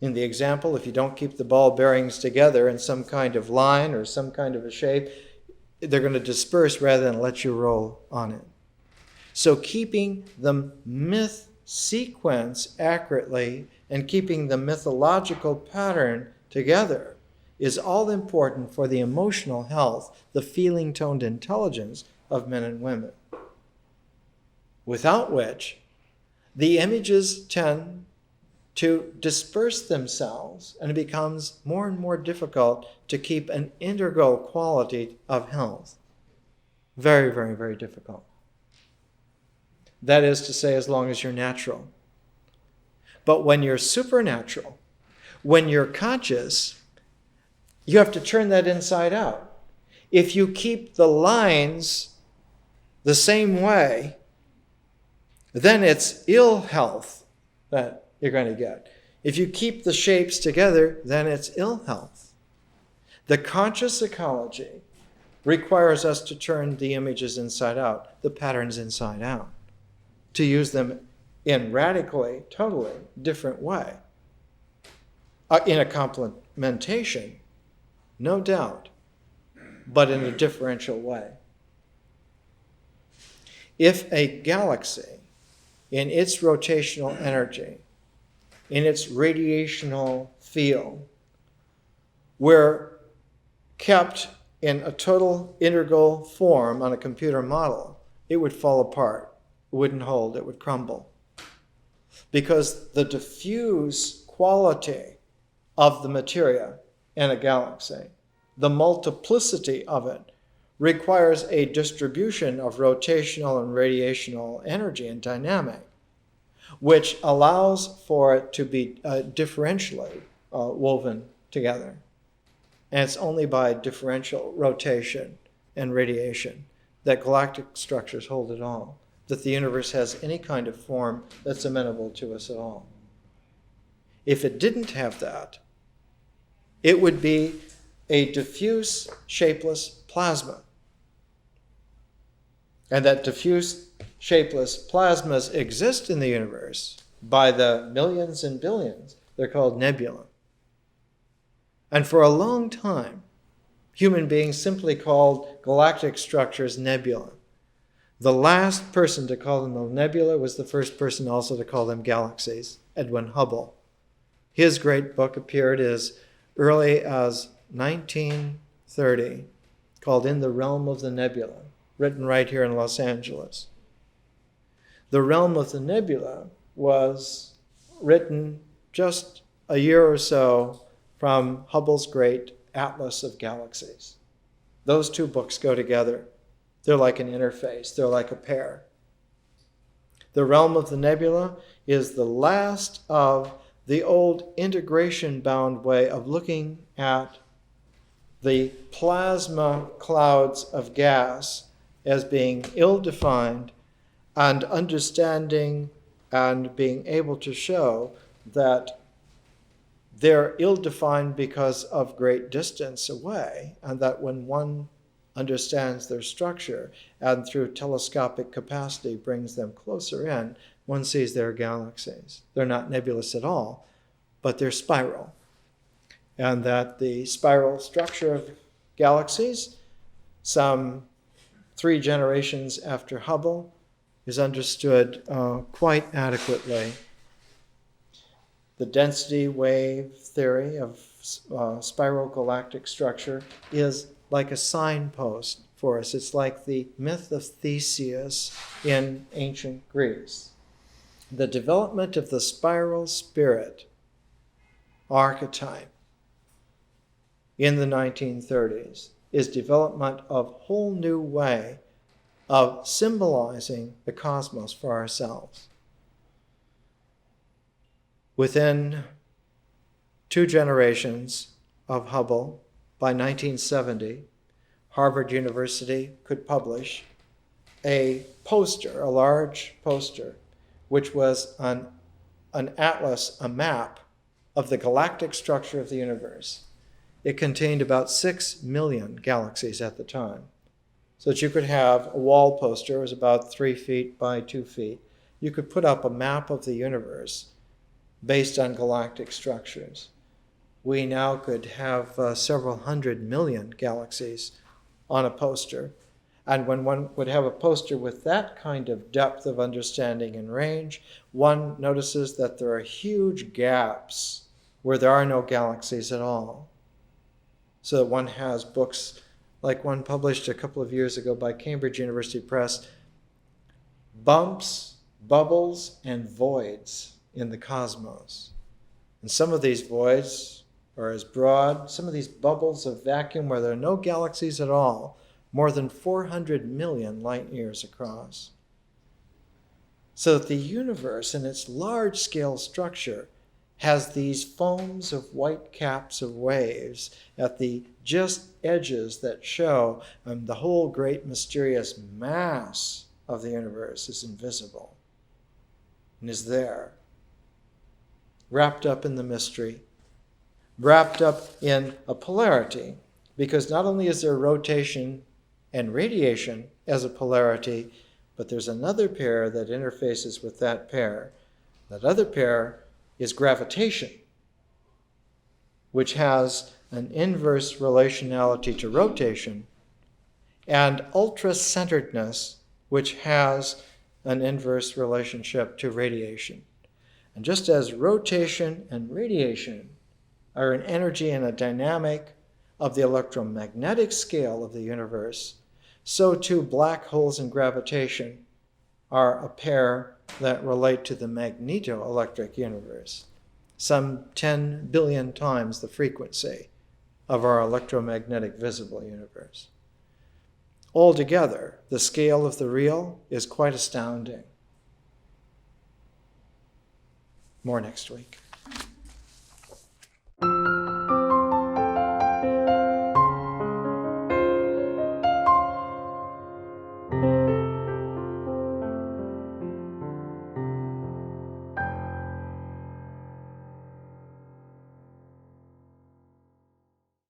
In the example, if you don't keep the ball bearings together in some kind of line or some kind of a shape, they're going to disperse rather than let you roll on it. So keeping the myth sequence accurately and keeping the mythological pattern together is all important for the emotional health, the feeling-toned intelligence of men and women. Without which, the images tend to disperse themselves, and it becomes more and more difficult to keep an integral quality of health. Very, very, very difficult. That is to say, as long as you're natural. But when you're supernatural, when you're conscious, you have to turn that inside out. If you keep the lines the same way, then it's ill health that you're going to get. If you keep the shapes together, then it's ill health. The conscious ecology requires us to turn the images inside out, the patterns inside out, to use them in radically, totally different way. In a complementation, no doubt, but in a differential way. If a galaxy, in its rotational energy, in its radiational field, were kept in a total integral form on a computer model, it would fall apart. It wouldn't hold, it would crumble. Because the diffuse quality of the materia in a galaxy, the multiplicity of it, requires a distribution of rotational and radiational energy and dynamic, which allows for it to be differentially woven together. And it's only by differential rotation and radiation that galactic structures hold it all, that the universe has any kind of form that's amenable to us at all. If it didn't have that, it would be a diffuse, shapeless plasma. And that diffuse, shapeless plasmas exist in the universe by the millions and billions. They're called nebula. And for a long time, human beings simply called galactic structures nebula. The last person to call them a nebula was the first person also to call them galaxies, Edwin Hubble. His great book appeared as early as 1930, called In the Realm of the Nebula, written right here in Los Angeles. The Realm of the Nebula was written just a year or so from Hubble's great Atlas of Galaxies. Those two books go together. They're like an interface. They're like a pair. The Realm of the Nebula is the last of the old integration-bound way of looking at the plasma clouds of gas as being ill-defined and understanding and being able to show that they're ill-defined because of great distance away, and that when one understands their structure and through telescopic capacity brings them closer in, one sees they're galaxies. They're not nebulous at all, but they're spiral. And that the spiral structure of galaxies, some 3 generations after Hubble, is understood quite adequately. The density wave theory of spiral galactic structure is like a signpost for us. It's like the myth of Theseus in ancient Greece. The development of the spiral spirit archetype in the 1930s is development of a whole new way of symbolizing the cosmos for ourselves. Within 2 generations of Hubble, by 1970, Harvard University could publish a poster, a large poster, which was an atlas, a map of the galactic structure of the universe. It contained about 6 million galaxies at the time. So that you could have a wall poster, it was about 3 feet by 2 feet. You could put up a map of the universe based on galactic structures. We now could have several 100 million galaxies on a poster. And when one would have a poster with that kind of depth of understanding and range, one notices that there are huge gaps where there are no galaxies at all. So that one has books like one published a couple of years ago by Cambridge University Press, Bumps, Bubbles, and Voids in the Cosmos. And some of these voids are as broad, some of these bubbles of vacuum where there are no galaxies at all more than 400 million light years across. So that the universe in its large-scale structure has these foams of white caps of waves at the just edges that show the whole great mysterious mass of the universe is invisible and is there, wrapped up in the mystery, wrapped up in a polarity, because not only is there rotation and radiation as a polarity, but there's another pair that interfaces with that pair. That other pair is gravitation, which has an inverse relationality to rotation, and ultra-centeredness, which has an inverse relationship to radiation. And just as rotation and radiation are an energy and a dynamic of the electromagnetic scale of the universe, so too black holes and gravitation are a pair that relate to the magnetoelectric universe, some 10 billion times the frequency of our electromagnetic visible universe. Altogether, the scale of the real is quite astounding. More next week.